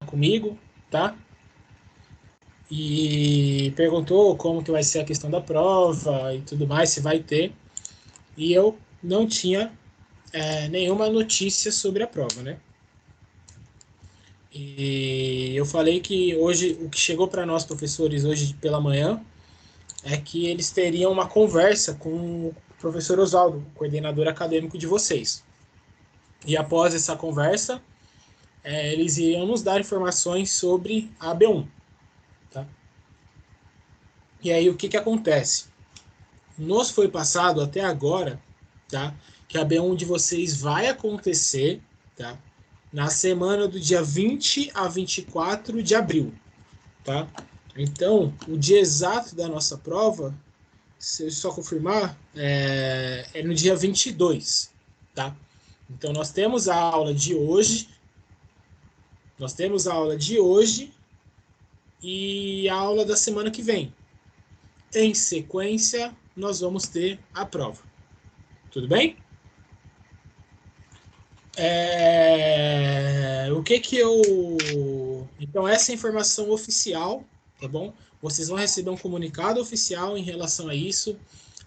comigo, tá? E perguntou como que vai ser a questão da prova e tudo mais, se vai ter. E eu não tinha nenhuma notícia sobre a prova, né? E eu falei que hoje, o que chegou para nós professores hoje pela manhã, é que eles teriam uma conversa com o professor Oswaldo, o coordenador acadêmico de vocês. E após essa conversa, eles iriam nos dar informações sobre a B1. Tá? E aí o que, que acontece? Nos foi passado até agora, tá? Que a B1 de vocês vai acontecer, tá? Na semana do dia 20 a 24 de abril, tá? Então, o dia exato da nossa prova, se eu só confirmar, é no dia 22, tá? Então, nós temos a aula de hoje e a aula da semana que vem. Em sequência, nós vamos ter a prova. Tudo bem? O que que eu... Então, essa é a informação oficial, tá bom? Vocês vão receber um comunicado oficial em relação a isso.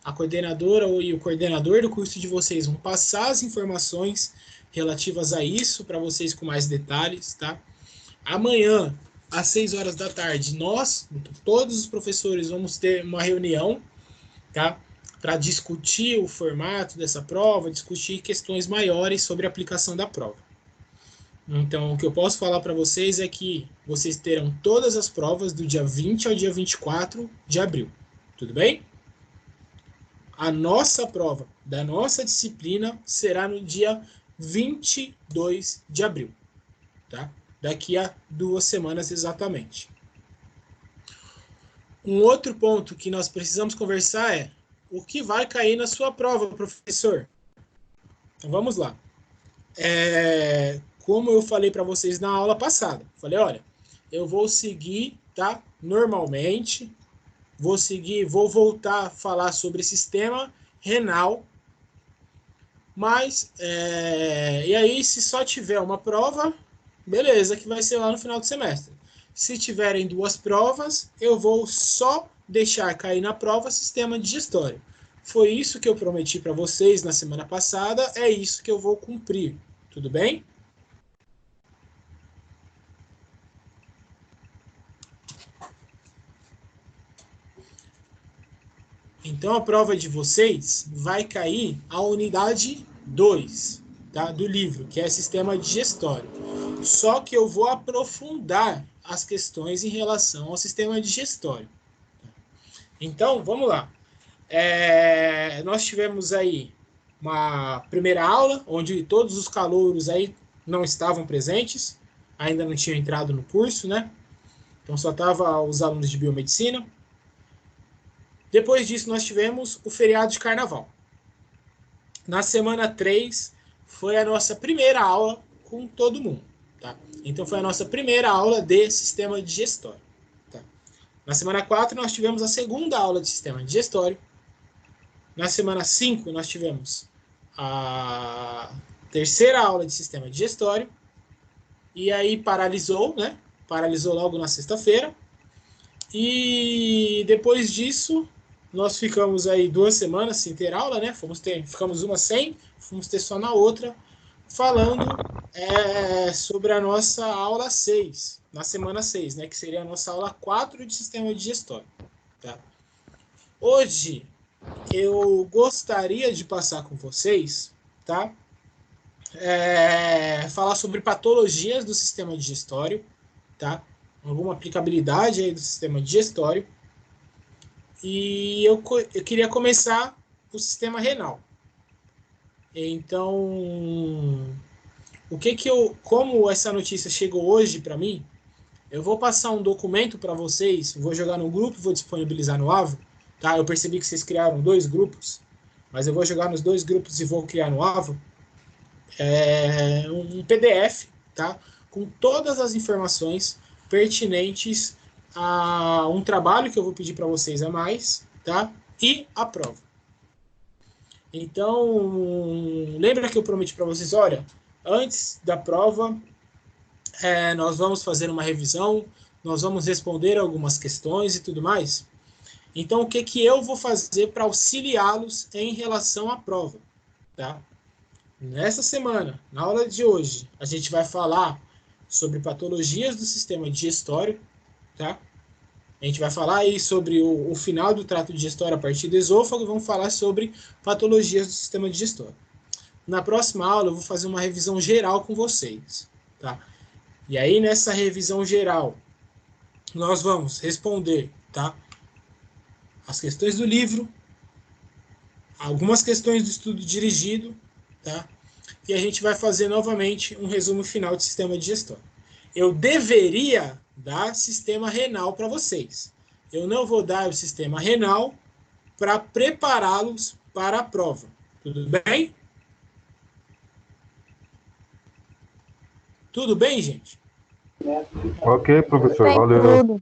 A coordenadora e o coordenador do curso de vocês vão passar as informações relativas a isso para vocês com mais detalhes, tá? Amanhã, às 6 horas da tarde, nós, todos os professores, vamos ter uma reunião, tá? Para discutir o formato dessa prova, discutir questões maiores sobre a aplicação da prova. Então, o que eu posso falar para vocês é que vocês terão todas as provas do dia 20 ao dia 24 de abril. Tudo bem? A nossa prova da nossa disciplina será no dia 22 de abril, tá? Daqui a 2 semanas exatamente. Um outro ponto que nós precisamos conversar é o que vai cair na sua prova, professor? Então vamos lá. Como eu falei para vocês na aula passada, falei, olha, eu vou seguir, tá? Normalmente, vou voltar a falar sobre sistema renal, mas, e aí se só tiver uma prova, beleza, que vai ser lá no final do semestre. Se tiverem 2 provas, eu vou só deixar cair na prova sistema digestório. Foi isso que eu prometi para vocês na semana passada, é isso que eu vou cumprir. Tudo bem? Então a prova de vocês vai cair a unidade 2, tá, do livro, que é sistema digestório. Só que eu vou aprofundar as questões em relação ao sistema digestório. Então, vamos lá. Nós tivemos aí uma primeira aula, onde todos os calouros aí não estavam presentes, ainda não tinham entrado no curso, né? Então só estavam os alunos de biomedicina. Depois disso, nós tivemos o feriado de carnaval. Na semana 3, foi a nossa primeira aula com todo mundo. Tá? Então, foi a nossa primeira aula de sistema digestório. Tá? Na semana 4, nós tivemos a segunda aula de sistema digestório. Na semana 5, nós tivemos a terceira aula de sistema digestório. E aí paralisou, né? Paralisou logo na sexta-feira. E depois disso, nós ficamos aí 2 semanas sem ter aula, né? Ficamos uma sem, fomos ter só na outra, falando sobre a nossa aula 6, na semana 6, né? Que seria a nossa aula 4 de sistema digestório. Tá? Hoje, eu gostaria de passar com vocês, tá? Falar sobre patologias do sistema digestório, tá? Alguma aplicabilidade aí do sistema digestório. E eu queria começar o sistema renal. Então, como essa notícia chegou hoje para mim, eu vou passar um documento para vocês, vou jogar no grupo, vou disponibilizar no Avo, tá? Eu percebi que vocês criaram 2 grupos, mas eu vou jogar nos 2 grupos e vou criar no Avo um PDF, tá? Com todas as informações pertinentes a um trabalho que eu vou pedir para vocês a mais, tá? E a prova. Então, lembra que eu prometi para vocês, olha, antes da prova, nós vamos fazer uma revisão, nós vamos responder algumas questões e tudo mais. Então, o que eu vou fazer para auxiliá-los em relação à prova, tá? Nessa semana, na aula de hoje, a gente vai falar sobre patologias do sistema digestório, tá? A gente vai falar aí sobre o final do trato digestório a partir do esôfago e vamos falar sobre patologias do sistema digestório. Na próxima aula, eu vou fazer uma revisão geral com vocês, tá? E aí, nessa revisão geral, nós vamos responder, tá? As questões do livro, algumas questões do estudo dirigido, tá? E a gente vai fazer novamente um resumo final de sistema digestório. Eu deveria dar sistema renal para vocês. Eu não vou dar o sistema renal para prepará-los para a prova. Tudo bem? Tudo bem, gente? Ok, professor, valeu.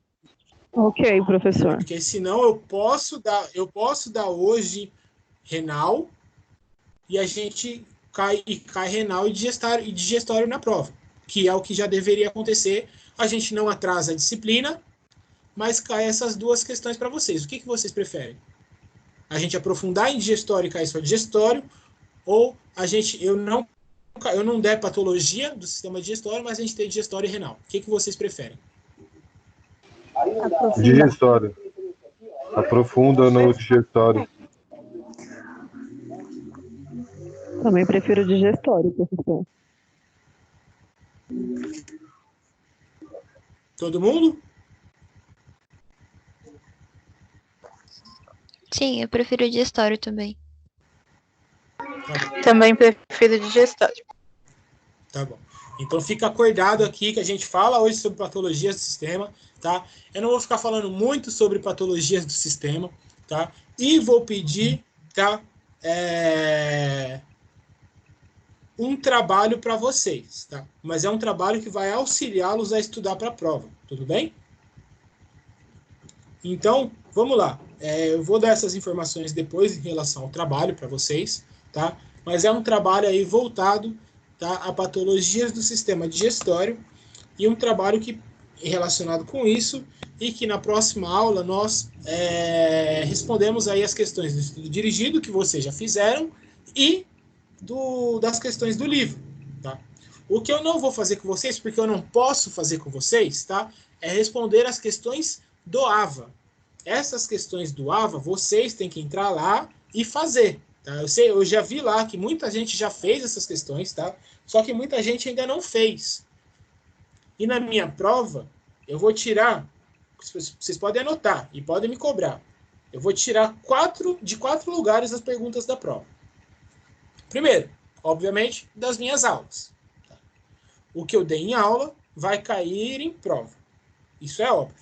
Ok, professor. Porque senão eu posso dar hoje renal e a gente cai renal e digestório na prova, que é o que já deveria acontecer. A gente não atrasa a disciplina, mas cai essas duas questões para vocês. O que vocês preferem? A gente aprofundar em digestório e cair só digestório, ou eu não der patologia do sistema digestório, mas a gente ter digestório e renal. O que vocês preferem? Digestório. Aprofunda no digestório. Também prefiro digestório, professor. Todo mundo? Sim, eu prefiro digestório também. Tá Também prefiro digestório. Tá bom. Então fica acordado aqui que a gente fala hoje sobre patologias do sistema, tá? Eu não vou ficar falando muito sobre patologias do sistema, tá? E vou pedir, tá? Um trabalho para vocês, tá? Mas é um trabalho que vai auxiliá-los a estudar para a prova, tudo bem? Então, vamos lá. Eu vou dar essas informações depois em relação ao trabalho para vocês, tá? Mas é um trabalho aí voltado, tá, a patologias do sistema digestório e um trabalho relacionado com isso e que na próxima aula nós respondemos aí as questões do estudo dirigido que vocês já fizeram e das questões do livro, tá? O que eu não vou fazer com vocês, porque eu não posso fazer com vocês, tá? É responder as questões do AVA. Essas questões do AVA, vocês têm que entrar lá e fazer, tá? Eu já vi lá que muita gente já fez essas questões, tá? Só que muita gente ainda não fez. E na minha prova, eu vou tirar, vocês podem anotar e podem me cobrar, eu vou tirar de quatro lugares as perguntas da prova. Primeiro, obviamente, das minhas aulas. Tá? O que eu dei em aula vai cair em prova. Isso é óbvio.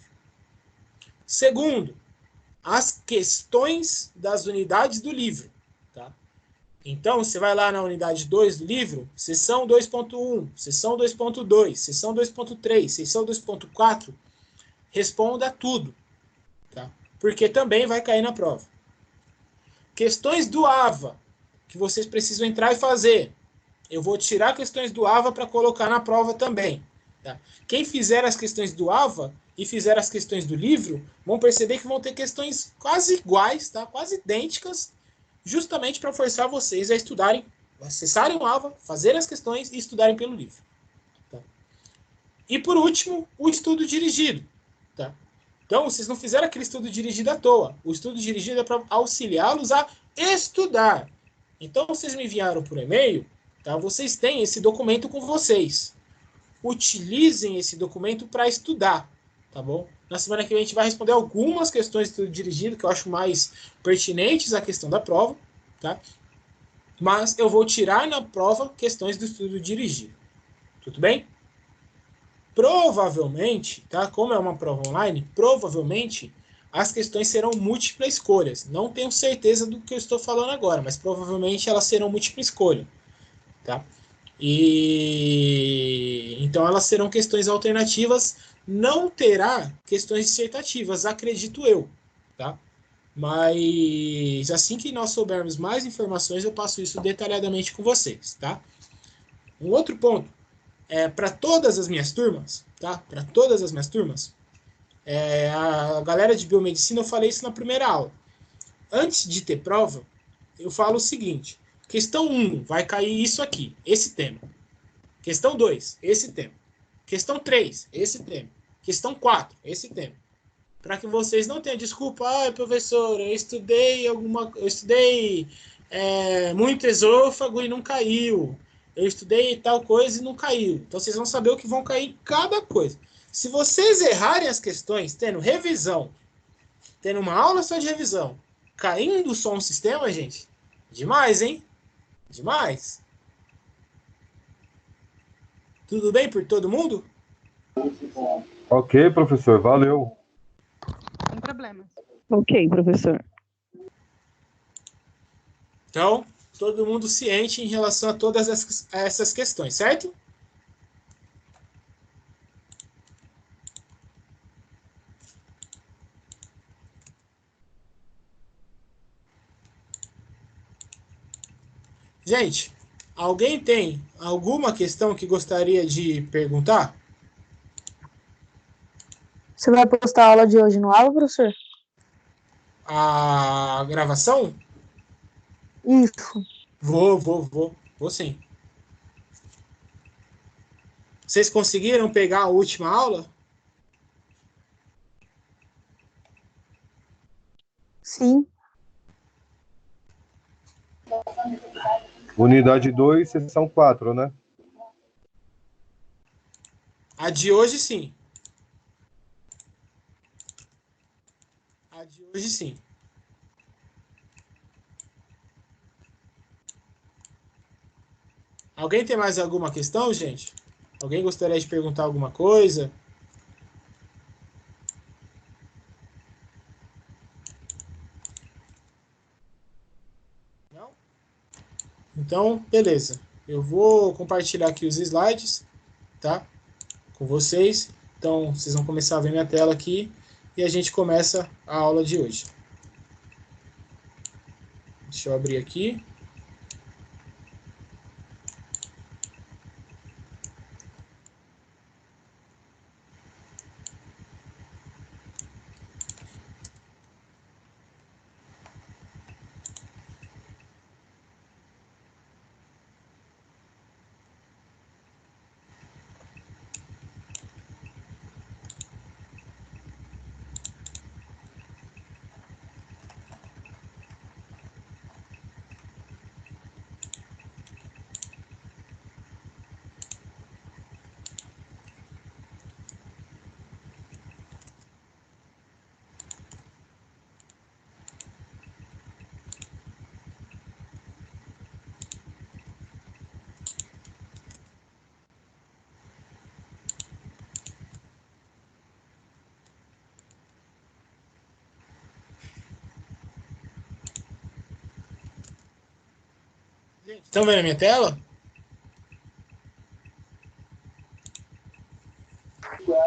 Segundo, as questões das unidades do livro. Tá? Então, você vai lá na unidade 2 do livro, seção 2.1, seção 2.2, seção 2.3, seção 2.4, responda tudo. Tá? Porque também vai cair na prova. Questões do AVA, que vocês precisam entrar e fazer. Eu vou tirar questões do AVA para colocar na prova também. Tá? Quem fizer as questões do AVA e fizer as questões do livro, vão perceber que vão ter questões quase iguais, tá? Quase idênticas, justamente para forçar vocês a estudarem, acessarem o AVA, fazerem as questões e estudarem pelo livro. Tá? E por último, o estudo dirigido. Tá? Então, vocês não fizeram aquele estudo dirigido à toa. O estudo dirigido é para auxiliá-los a estudar. Então, vocês me enviaram por e-mail, tá? Vocês têm esse documento com vocês. Utilizem esse documento para estudar, tá bom? Na semana que vem a gente vai responder algumas questões de estudo dirigido que eu acho mais pertinentes à questão da prova, tá? Mas eu vou tirar na prova questões do estudo dirigido. Tudo bem? Provavelmente, tá? Como é uma prova online, provavelmente as questões serão múltipla escolhas. Não tenho certeza do que eu estou falando agora, mas provavelmente elas serão múltipla escolha, tá? E então elas serão questões alternativas, não terá questões dissertativas, acredito eu, tá? Mas assim que nós soubermos mais informações, eu passo isso detalhadamente com vocês, tá? Um outro ponto, para todas as minhas turmas, tá? Para todas as minhas turmas, a galera de biomedicina, eu falei isso na primeira aula. Antes de ter prova, eu falo o seguinte: questão 1 vai cair isso aqui, esse tema. Questão 2, esse tema. Questão 3, esse tema. Questão 4, esse tema. Para que vocês não tenham desculpa, professor, eu estudei muito esôfago e não caiu. Eu estudei tal coisa e não caiu. Então vocês vão saber o que vão cair em cada coisa. Se vocês errarem as questões, tendo revisão, tendo uma aula só de revisão, caindo só um sistema, gente, demais, hein? Demais. Tudo bem por todo mundo? Ok, professor, valeu. Sem problemas. Ok, professor. Então, todo mundo ciente em relação a todas essas questões, certo? Gente, alguém tem alguma questão que gostaria de perguntar? Você vai postar a aula de hoje no aula, professor? A gravação? Isso. Vou sim. Vocês conseguiram pegar a última aula? Sim. Unidade 2, seção 4, né? A de hoje, sim. A de hoje, sim. Alguém tem mais alguma questão, gente? Alguém gostaria de perguntar alguma coisa? Não? Então, beleza. Eu vou compartilhar aqui os slides, tá? Com vocês. Então, vocês vão começar a ver minha tela aqui e a gente começa a aula de hoje. Deixa eu abrir aqui. Estão vendo a minha tela?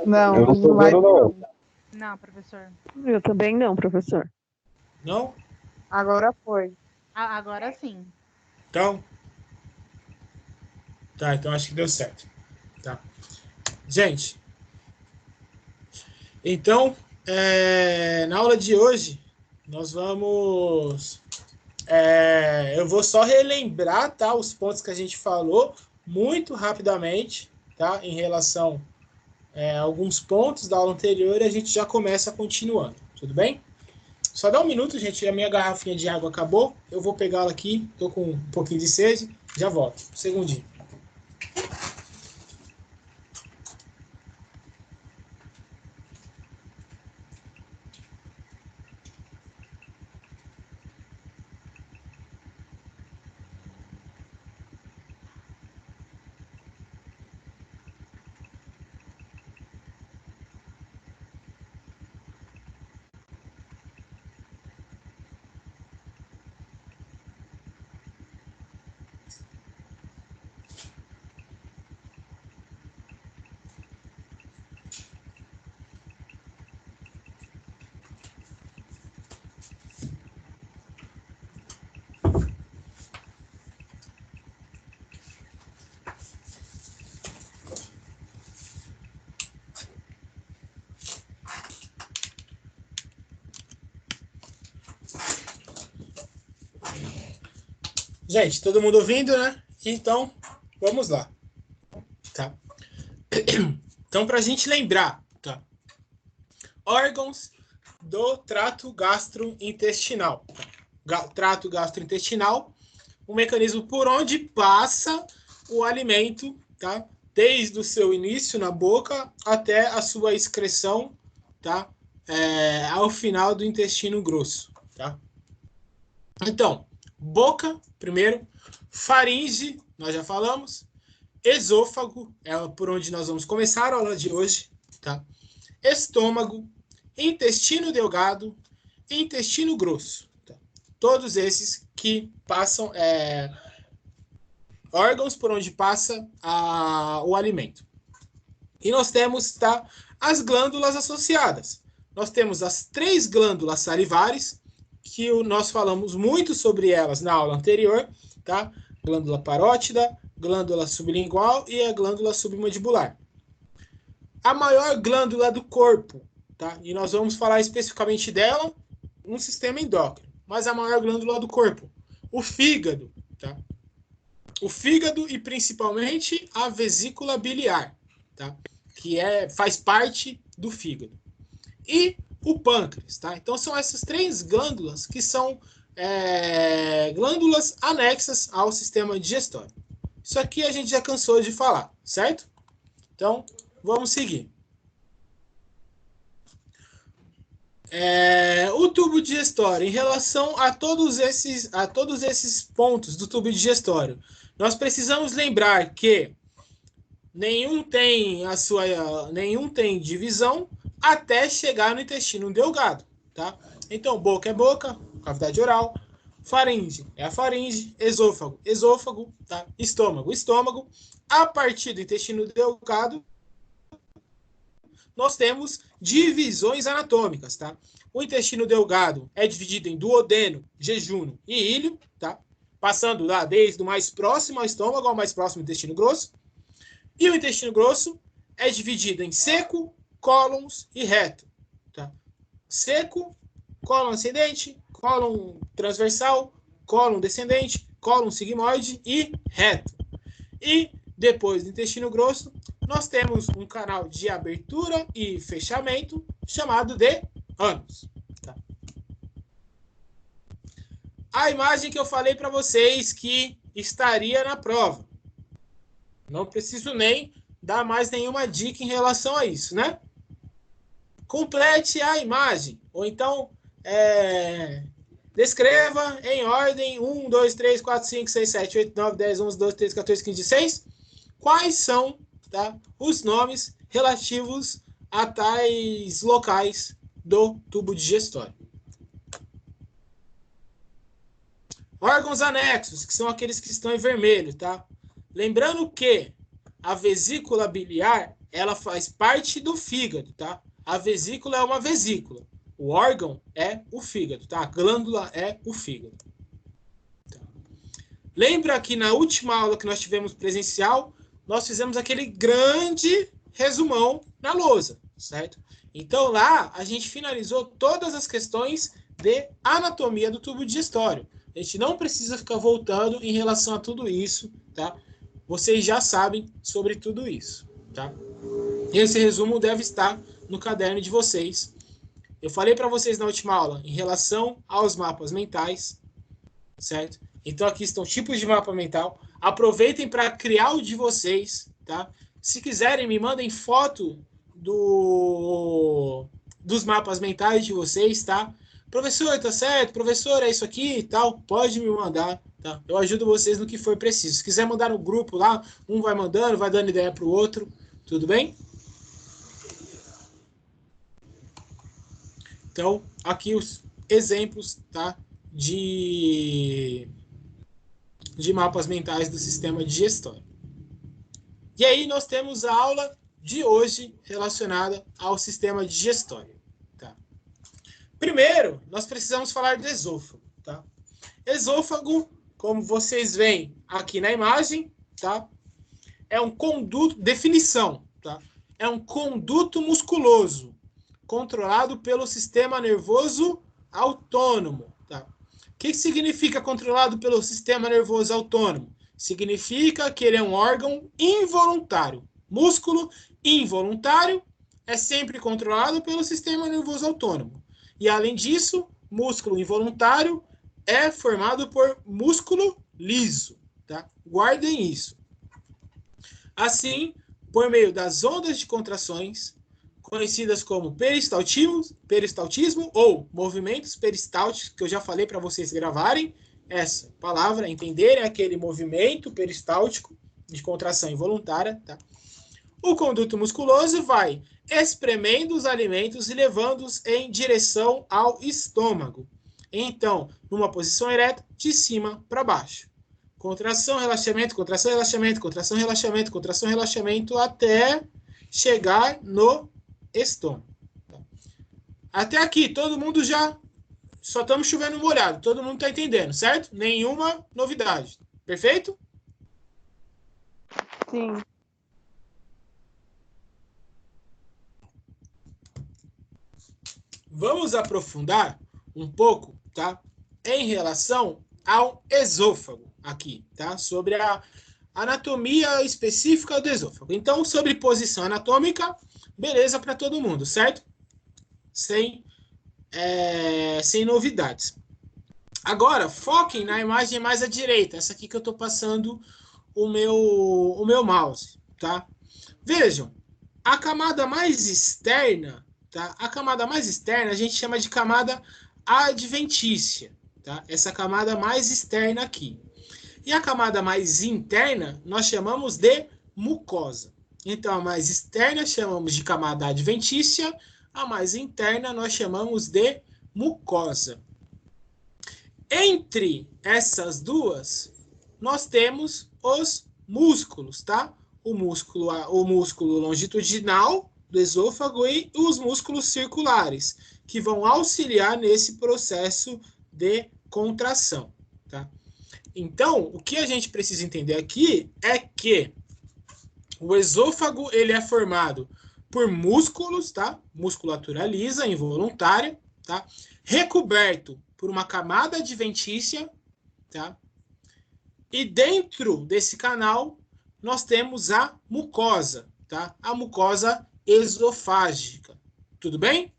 Não, Eu não tô vendo, não. Não, professor. Eu também não, professor. Não? Agora foi. Agora sim. Então? Tá, então acho que deu certo. Tá. Gente, então, na aula de hoje, nós vamos... eu vou só relembrar, tá, os pontos que a gente falou muito rapidamente, tá, em relação a alguns pontos da aula anterior, e a gente já começa continuando, tudo bem? Só dá um minuto, gente, a minha garrafinha de água acabou, eu vou pegá-la aqui, tô com um pouquinho de sede, já volto, um segundinho. Gente, todo mundo ouvindo, né? Então, vamos lá. Tá? Então, para a gente lembrar, tá? Órgãos do trato gastrointestinal. Trato gastrointestinal, um mecanismo por onde passa o alimento, tá? Desde o seu início na boca até a sua excreção, tá? Ao final do intestino grosso, tá? Então, boca, primeiro, faringe, nós já falamos, esôfago, é por onde nós vamos começar a aula de hoje, tá? Estômago, intestino delgado e intestino grosso. Tá? Todos esses que passam, órgãos por onde passa o alimento. E nós temos, tá, as glândulas associadas. Nós temos as 3 glândulas salivares, que nós falamos muito sobre elas na aula anterior, tá? Glândula parótida, glândula sublingual e a glândula submandibular. A maior glândula do corpo, tá? E nós vamos falar especificamente dela no sistema endócrino, mas a maior glândula do corpo, o fígado, tá? O fígado e principalmente a vesícula biliar, tá? Que faz parte do fígado. E o pâncreas, tá? Então são essas 3 glândulas que são glândulas anexas ao sistema digestório. Isso aqui a gente já cansou de falar, certo? Então, vamos seguir. O tubo digestório, em relação a todos esses pontos do tubo digestório, nós precisamos lembrar que nenhum tem divisão até chegar no intestino delgado, tá? Então, boca é boca, cavidade oral, faringe é a faringe, esôfago, tá? Estômago. A partir do intestino delgado, nós temos divisões anatômicas, tá? O intestino delgado é dividido em duodeno, jejunum e íleo, tá? Passando lá desde o mais próximo ao estômago ao mais próximo ao intestino grosso. E o intestino grosso é dividido em seco, cólons e reto, tá? Seco, cólon ascendente, cólon transversal, cólon descendente, cólon sigmoide e reto. E depois do intestino grosso, nós temos um canal de abertura e fechamento chamado de ânus. Tá? A imagem que eu falei para vocês que estaria na prova. Não preciso nem dar mais nenhuma dica em relação a isso, né? Complete a imagem. Ou então, descreva em ordem 1, 2, 3, 4, 5, 6, 7, 8, 9, 10, 11, 12, 13, 14, 15, 16. Quais são, tá, os nomes relativos a tais locais do tubo digestório? Órgãos anexos, que são aqueles que estão em vermelho, tá? Lembrando que a vesícula biliar, ela faz parte do fígado, tá? A vesícula é uma vesícula. O órgão é o fígado, tá? A glândula é o fígado. Tá. Lembra que na última aula que nós tivemos presencial, nós fizemos aquele grande resumão na lousa, certo? Então lá a gente finalizou todas as questões de anatomia do tubo digestório. A gente não precisa ficar voltando em relação a tudo isso, tá? Vocês já sabem sobre tudo isso, tá? Esse resumo deve estar no caderno de vocês. Eu falei para vocês na última aula em relação aos mapas mentais, certo? Então aqui estão tipos de mapa mental. Aproveitem para criar o de vocês, tá? Se quiserem, me mandem foto dos mapas mentais de vocês, tá? Professor, tá certo? Professor, é isso aqui e tal? Pode me mandar, tá? Eu ajudo vocês no que for preciso. Se quiser mandar no grupo lá, um vai mandando, vai dando ideia para o outro. Tudo bem? Então, aqui os exemplos, tá? De mapas mentais do sistema digestório. E aí nós temos a aula de hoje relacionada ao sistema digestório. Tá? Primeiro, nós precisamos falar do esôfago. Tá? Esôfago, como vocês veem aqui na imagem, tá? É um conduto, definição, tá? É um conduto musculoso controlado pelo sistema nervoso autônomo. Tá? que significa controlado pelo sistema nervoso autônomo? Significa que ele é um órgão involuntário. Músculo involuntário é sempre controlado pelo sistema nervoso autônomo. E, além disso, músculo involuntário é formado por músculo liso. Tá? Guardem isso. Assim, por meio das ondas de contrações, conhecidas como peristaltismo ou movimentos peristálticos, que eu já falei para vocês gravarem essa palavra, entenderem aquele movimento peristáltico de contração involuntária, tá? O conduto musculoso vai espremendo os alimentos e levando-os em direção ao estômago. Então, numa posição ereta, de cima para baixo. Contração, relaxamento, contração, relaxamento, contração, relaxamento, contração, relaxamento, até chegar no estômago. Até aqui, todo mundo já... Só estamos chovendo molhado. Todo mundo está entendendo, certo? Nenhuma novidade. Perfeito? Sim. Vamos aprofundar um pouco, tá? Em relação ao esôfago aqui, tá? Sobre a anatomia específica do esôfago. Então, sobre posição anatômica, beleza para todo mundo, certo? Sem novidades. Agora, foquem na imagem mais à direita, essa aqui que eu estou passando o meu mouse, tá? Vejam, a camada mais externa, tá? A camada mais externa a gente chama de camada adventícia, tá? Essa camada mais externa aqui. E a camada mais interna nós chamamos de mucosa. Então, a mais externa chamamos de camada adventícia, a mais interna nós chamamos de mucosa. Entre essas duas, nós temos os músculos, tá? O músculo longitudinal do esôfago e os músculos circulares, que vão auxiliar nesse processo de contração, tá? Então, o que a gente precisa entender aqui é que o esôfago ele é formado por músculos, tá? Musculatura lisa, involuntária, tá? Recoberto por uma camada adventícia, tá? E dentro desse canal nós temos a mucosa, tá? A mucosa esofágica. Tudo bem?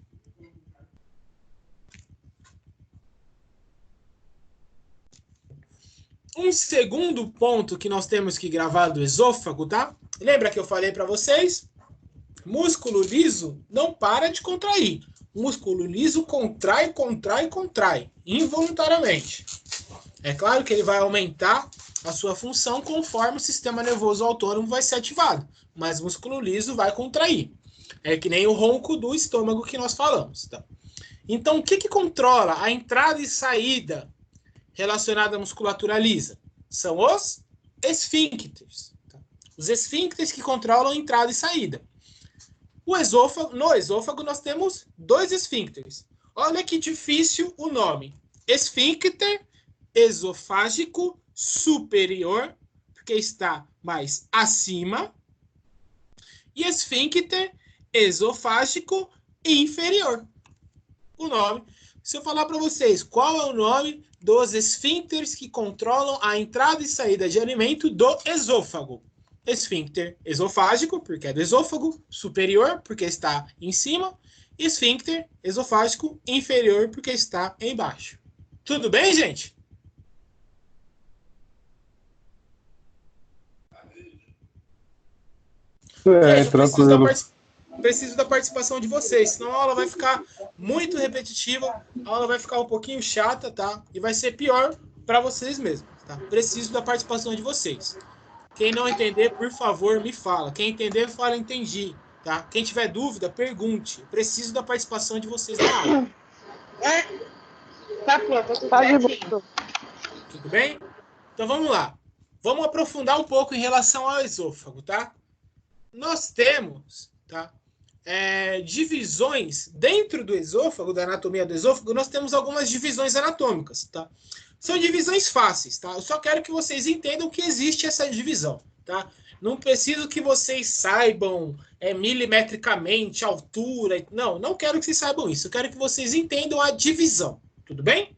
Um segundo ponto que nós temos que gravar do esôfago, tá? Lembra que eu falei para vocês? Músculo liso não para de contrair. Músculo liso contrai, contrai, contrai, involuntariamente. É claro que ele vai aumentar a sua função conforme o sistema nervoso autônomo vai ser ativado, mas músculo liso vai contrair. É que nem o ronco do estômago que nós falamos, tá? Então, o que controla a entrada e saída relacionada à musculatura lisa? São os esfíncteres. Tá? Os esfíncteres que controlam a entrada e saída. No esôfago nós temos dois esfíncteres. Olha que difícil o nome. Esfíncter esofágico superior, porque está mais acima, e esfíncter esofágico inferior. O nome. Se eu falar para vocês qual é o nome dos esfíncteres que controlam a entrada e saída de alimento do esôfago. Esfíncter esofágico, porque é do esôfago, superior, porque está em cima, e esfíncter esofágico inferior, porque está embaixo. Tudo bem, gente? Gente, Tranquilo. preciso da participação de vocês, senão a aula vai ficar muito repetitiva, a aula vai ficar um pouquinho chata, tá? E vai ser pior para vocês mesmos, tá? Preciso da participação de vocês. Quem não entender, por favor, me fala. Quem entender, fala, entendi, tá? Quem tiver dúvida, pergunte. Preciso da participação de vocês na aula. Tá pronto, tudo Tá de certinho. boa. Tudo bem? Então vamos lá. Vamos aprofundar um pouco em relação ao esôfago, tá? Nós temos, tá? Divisões dentro do esôfago, da anatomia do esôfago, nós temos algumas divisões anatômicas, tá? São divisões fáceis, tá? Eu só quero que vocês entendam que existe essa divisão, tá? Não preciso que vocês saibam milimetricamente, altura. Não quero que vocês saibam isso. Eu quero que vocês entendam a divisão, tudo bem?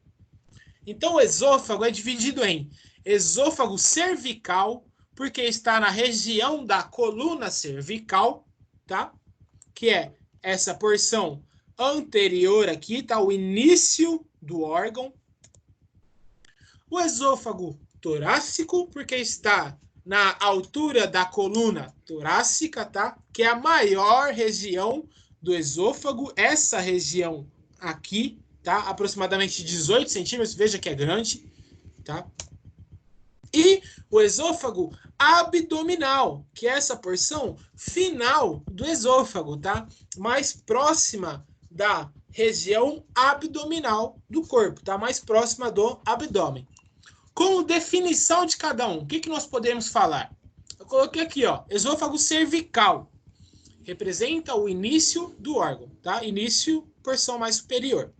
Então, o esôfago é dividido em esôfago cervical, porque está na região da coluna cervical, tá? Que é essa porção anterior aqui, tá? O início do órgão. O esôfago torácico, porque está na altura da coluna torácica, tá? Que é a maior região do esôfago, essa região aqui, tá? Aproximadamente 18 centímetros, veja que é grande, tá? E o esôfago abdominal, que é essa porção final do esôfago, tá? Mais próxima da região abdominal do corpo, tá? Mais próxima do abdômen. Como definição de cada um, o que nós podemos falar? Eu coloquei aqui, ó, esôfago cervical. Representa o início do órgão, tá? Início, porção mais superior.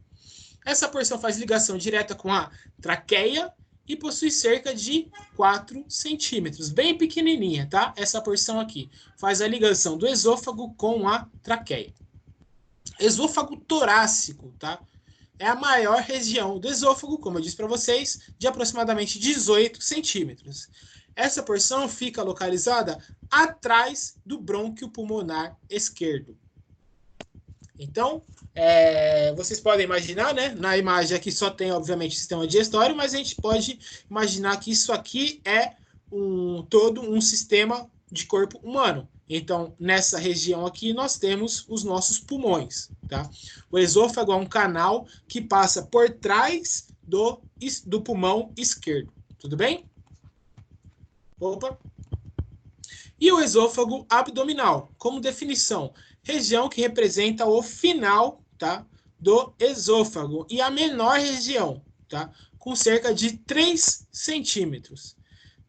Essa porção faz ligação direta com a traqueia e possui cerca de 4 centímetros, bem pequenininha, tá? Essa porção aqui faz a ligação do esôfago com a traqueia. Esôfago torácico, tá? É a maior região do esôfago, como eu disse para vocês, de aproximadamente 18 centímetros. Essa porção fica localizada atrás do brônquio pulmonar esquerdo. Então, vocês podem imaginar, né? Na imagem aqui só tem, obviamente, o sistema digestório, mas a gente pode imaginar que isso aqui é todo um sistema de corpo humano. Então, nessa região aqui, nós temos os nossos pulmões, tá? O esôfago é um canal que passa por trás do pulmão esquerdo. Tudo bem? Opa! E o esôfago abdominal, como definição, região que representa o final, tá, do esôfago e a menor região, tá, com cerca de 3 centímetros.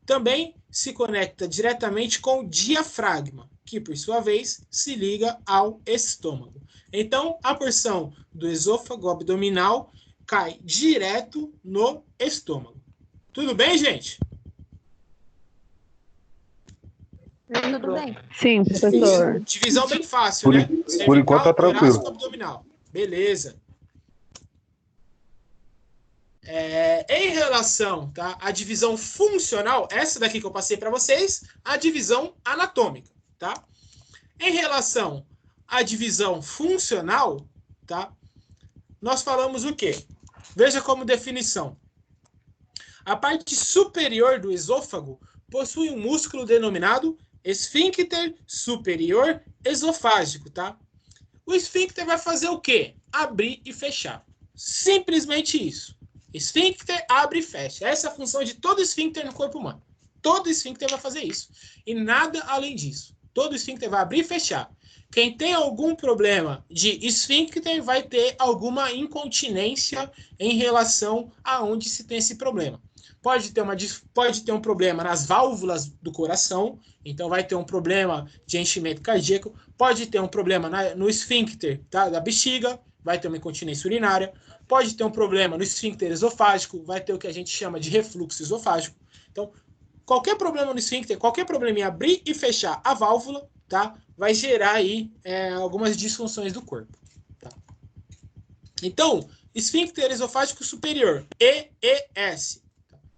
Também se conecta diretamente com o diafragma, que por sua vez se liga ao estômago. Então, a porção do esôfago abdominal cai direto no estômago. Tudo bem, gente? Tudo bem. Sim, professor. Divisão bem fácil, né? Por enquanto tá tranquilo. Torácico, abdominal. Beleza. Em relação, tá, à divisão funcional, essa daqui que eu passei para vocês, a divisão anatômica, tá? Em relação à divisão funcional, tá? Nós falamos o quê? Veja como definição. A parte superior do esôfago possui um músculo denominado esfíncter superior esofágico, tá? O esfíncter vai fazer o quê? Abrir e fechar. Simplesmente isso. Esfíncter abre e fecha. Essa é a função de todo esfíncter no corpo humano. Todo esfíncter vai fazer isso. E nada além disso. Todo esfíncter vai abrir e fechar. Quem tem algum problema de esfíncter vai ter alguma incontinência em relação a onde se tem esse problema. Pode ter um problema nas válvulas do coração, então vai ter um problema de enchimento cardíaco. Pode ter um problema no esfíncter, tá, da bexiga, vai ter uma incontinência urinária. Pode ter um problema no esfíncter esofágico, vai ter o que a gente chama de refluxo esofágico. Então, qualquer problema no esfíncter, qualquer problema em abrir e fechar a válvula, tá, vai gerar aí algumas disfunções do corpo. Tá? Então, esfíncter esofágico superior, EES,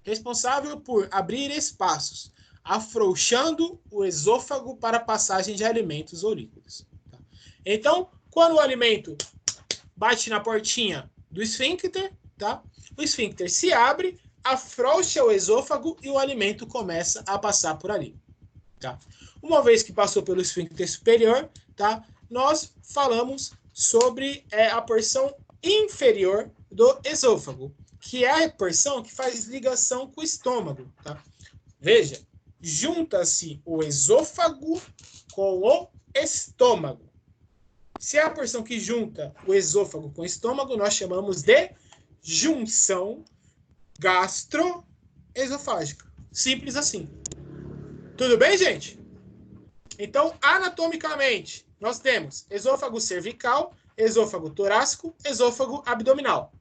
responsável por abrir espaços, afrouxando o esôfago para a passagem de alimentos ou líquidos. Tá? Então, quando o alimento bate na portinha do esfíncter, tá? O esfíncter se abre, afrouxa o esôfago e o alimento começa a passar por ali. Tá? Uma vez que passou pelo esfíncter superior, tá? Nós falamos sobre a porção inferior do esôfago, que é a porção que faz ligação com o estômago. Tá? Veja, junta-se o esôfago com o estômago. Se é a porção que junta o esôfago com o estômago, nós chamamos de junção gastroesofágica. Simples assim. Tudo bem, gente? Então, anatomicamente, nós temos esôfago cervical, esôfago torácico, esôfago abdominal.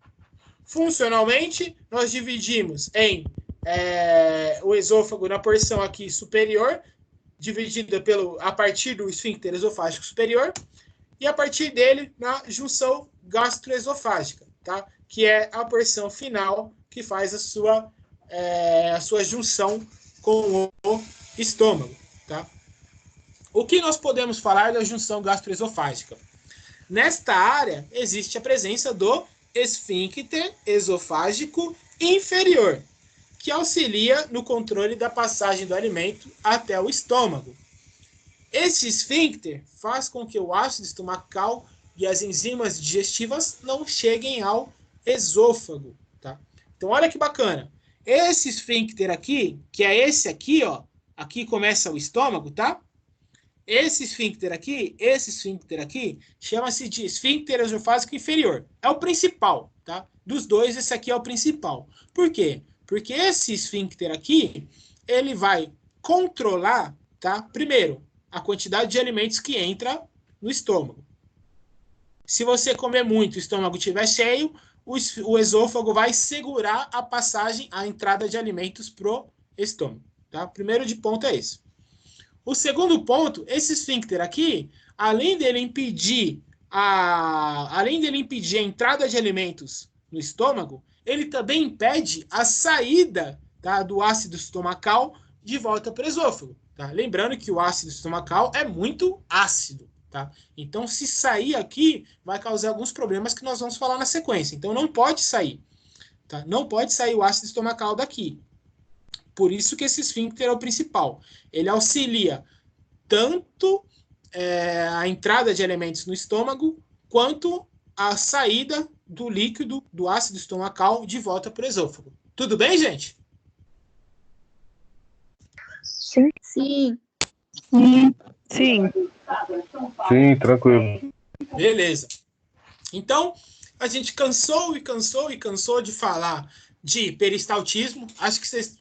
Funcionalmente, nós dividimos em o esôfago na porção aqui superior, dividida a partir do esfíncter esofágico superior, e a partir dele na junção gastroesofágica, tá? Que é a porção final que faz a sua junção com o estômago, tá? O que nós podemos falar da junção gastroesofágica? Nesta área, existe a presença do esfíncter esofágico inferior, que auxilia no controle da passagem do alimento até o estômago. Esse esfíncter faz com que o ácido estomacal e as enzimas digestivas não cheguem ao esôfago, tá? Então, olha que bacana. Esse esfíncter aqui, que é esse aqui, ó, aqui começa o estômago, tá? Esse esfíncter aqui, chama-se de esfíncter esofágico inferior. É o principal, tá? Dos dois, esse aqui é o principal. Por quê? Porque esse esfíncter aqui, ele vai controlar, tá? Primeiro, a quantidade de alimentos que entra no estômago. Se você comer muito e o estômago estiver cheio, o esôfago vai segurar a passagem, a entrada de alimentos pro estômago, tá? Primeiro de ponto é esse. O segundo ponto, esse esfíncter aqui, além dele impedir a entrada de alimentos no estômago, ele também impede a saída, tá, do ácido estomacal de volta para o esôfago. Tá? Lembrando que o ácido estomacal é muito ácido. Tá? Então, se sair aqui, vai causar alguns problemas que nós vamos falar na sequência. Então, não pode sair. Tá? Não pode sair o ácido estomacal daqui. Por isso que esse esfíncter é o principal. Ele auxilia tanto a entrada de alimentos no estômago, quanto a saída do líquido do ácido estomacal de volta para o esôfago. Tudo bem, gente? Sim. Sim. Sim. Sim, tranquilo. Beleza. Então, a gente cansou de falar de peristaltismo. Acho que vocês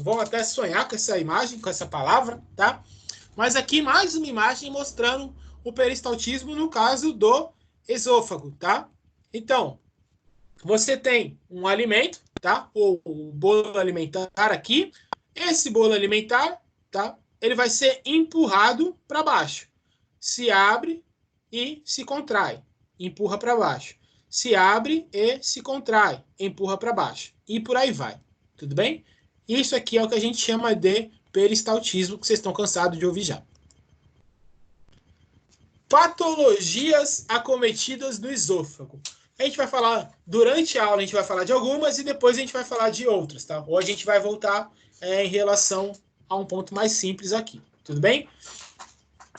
vão até sonhar com essa imagem, com essa palavra, tá? Mas aqui mais uma imagem mostrando o peristaltismo no caso do esôfago, tá? Então, você tem um alimento, tá? Ou um bolo alimentar aqui. Esse bolo alimentar, tá? Ele vai ser empurrado para baixo. Se abre e se contrai. Empurra para baixo. Se abre e se contrai. Empurra para baixo. E por aí vai. Tudo bem? Isso aqui é o que a gente chama de peristaltismo, que vocês estão cansados de ouvir já. Patologias acometidas do esôfago. A gente vai falar, durante a aula, a gente vai falar de algumas e depois a gente vai falar de outras, tá? Ou a gente vai voltar em relação a um ponto mais simples aqui. Tudo bem?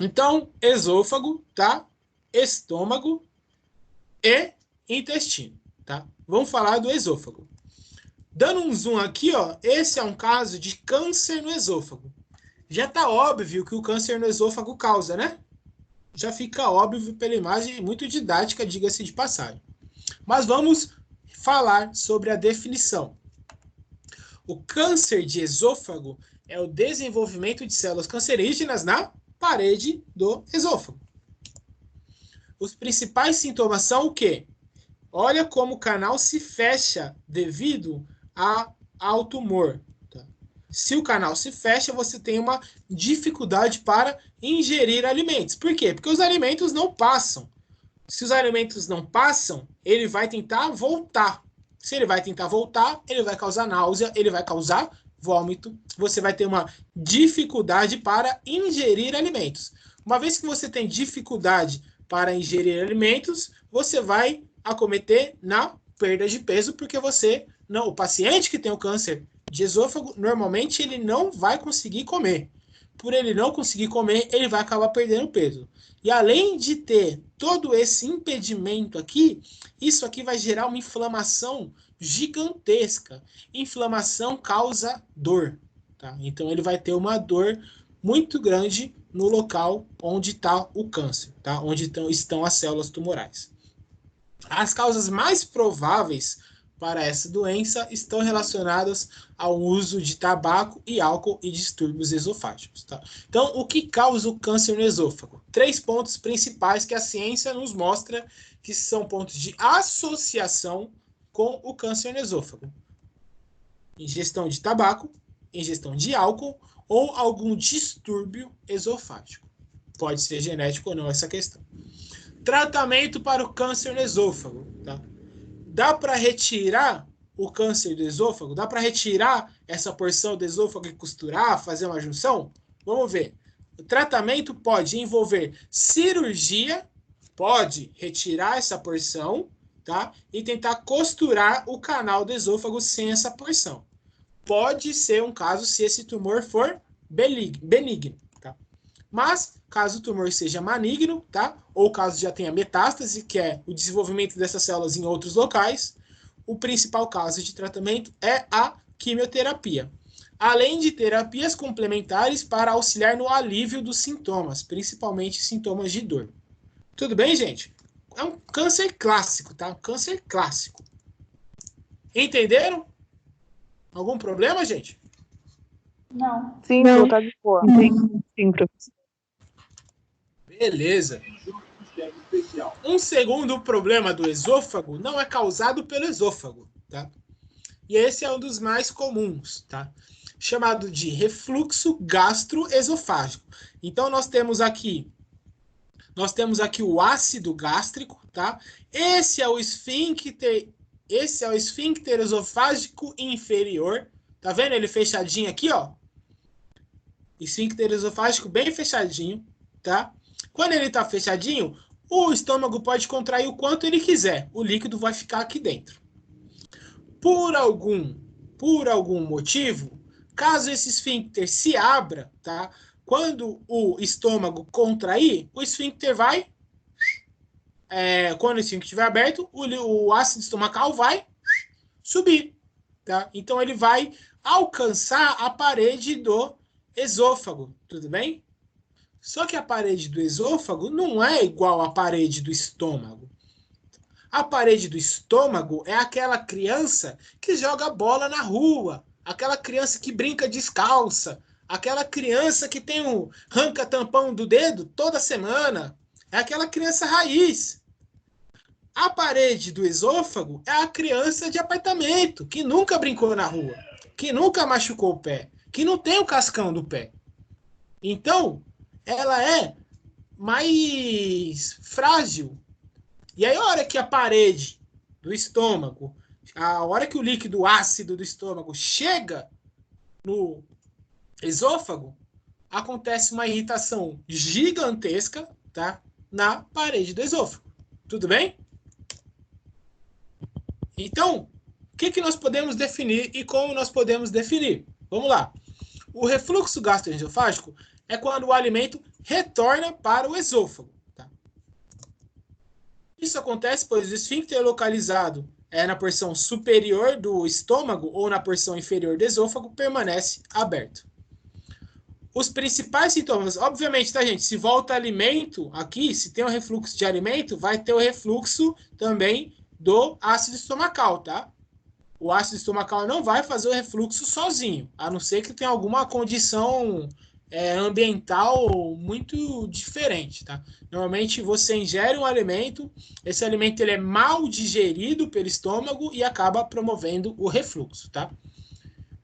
Então, esôfago, tá? Estômago e intestino, tá? Vamos falar do esôfago. Dando um zoom aqui, ó, esse é um caso de câncer no esôfago. Já tá óbvio que o câncer no esôfago causa, né? Já fica óbvio pela imagem, muito didática, diga-se de passagem. Mas vamos falar sobre a definição. O câncer de esôfago é o desenvolvimento de células cancerígenas na parede do esôfago. Os principais sintomas são o quê? Olha como o canal se fecha devido ao tumor. Tá? Se o canal se fecha, você tem uma dificuldade para ingerir alimentos. Por quê? Porque os alimentos não passam. Se os alimentos não passam, ele vai tentar voltar. Se ele vai tentar voltar, ele vai causar náusea, ele vai causar vômito. Você vai ter uma dificuldade para ingerir alimentos. Uma vez que você tem dificuldade para ingerir alimentos, você vai acometer na perda de peso, porque o paciente que tem o câncer de esôfago, normalmente ele não vai conseguir comer. Por ele não conseguir comer, ele vai acabar perdendo peso. E além de ter todo esse impedimento aqui, isso aqui vai gerar uma inflamação gigantesca. Inflamação causa dor, tá? Então ele vai ter uma dor muito grande no local onde está o câncer, tá? Onde estão as células tumorais. As causas mais prováveis para essa doença estão relacionadas ao uso de tabaco e álcool e distúrbios esofágicos. Tá? Então, o que causa o câncer no esôfago? 3 pontos principais que a ciência nos mostra que são pontos de associação com o câncer no esôfago. Ingestão de tabaco, ingestão de álcool ou algum distúrbio esofágico. Pode ser genético ou não essa questão. Tratamento para o câncer no esôfago. Tá? Dá para retirar o câncer do esôfago? Dá para retirar essa porção do esôfago e costurar, fazer uma junção? Vamos ver. O tratamento pode envolver cirurgia, pode retirar essa porção, tá? E tentar costurar o canal do esôfago sem essa porção. Pode ser um caso se esse tumor for benigno, tá? Mas, caso o tumor seja maligno, tá? Ou caso já tenha metástase, que é o desenvolvimento dessas células em outros locais, o principal caso de tratamento é a quimioterapia. Além de terapias complementares para auxiliar no alívio dos sintomas, principalmente sintomas de dor. Tudo bem, gente? É um câncer clássico, tá? Um câncer clássico. Entenderam? Algum problema, gente? Não. Sim, Não. tá de boa. Sim, professor. Beleza. Um segundo problema do esôfago não é causado pelo esôfago, tá? E esse é um dos mais comuns, tá? Chamado de refluxo gastroesofágico. Então, nós temos aqui o ácido gástrico, tá? Esse é o esfíncter esofágico inferior. Tá vendo ele fechadinho aqui, ó? Esfíncter esofágico bem fechadinho, tá? Quando ele tá fechadinho, o estômago pode contrair o quanto ele quiser. O líquido vai ficar aqui dentro. Por algum motivo, caso esse esfíncter se abra, tá? Quando o estômago contrair, o esfíncter vai... quando o esfíncter estiver aberto, o ácido estomacal vai subir, tá? Então, ele vai alcançar a parede do esôfago, tudo bem? Só que a parede do esôfago não é igual à parede do estômago. A parede do estômago é aquela criança que joga bola na rua, aquela criança que brinca descalça, aquela criança que tem um arranca-tampão do dedo toda semana, é aquela criança raiz. A parede do esôfago é a criança de apartamento, que nunca brincou na rua, que nunca machucou o pé, que não tem o cascão do pé. Então, ela é mais frágil. E aí, a hora que a parede do estômago, a hora que o líquido ácido do estômago chega no esôfago, acontece uma irritação gigantesca, tá? Na parede do esôfago. Tudo bem? Então, o que nós podemos definir e como nós podemos definir? Vamos lá. O refluxo gastroesofágico é quando o alimento retorna para o esôfago. Tá? Isso acontece pois o esfíncter localizado na porção superior do estômago ou na porção inferior do esôfago permanece aberto. Os principais sintomas, obviamente, tá, gente? Se volta alimento aqui, se tem um refluxo de alimento, vai ter o refluxo também do ácido estomacal, tá? O ácido estomacal não vai fazer o refluxo sozinho, a não ser que tenha alguma condição ambiental muito diferente, tá? Normalmente você ingere um alimento, esse alimento ele é mal digerido pelo estômago e acaba promovendo o refluxo, tá?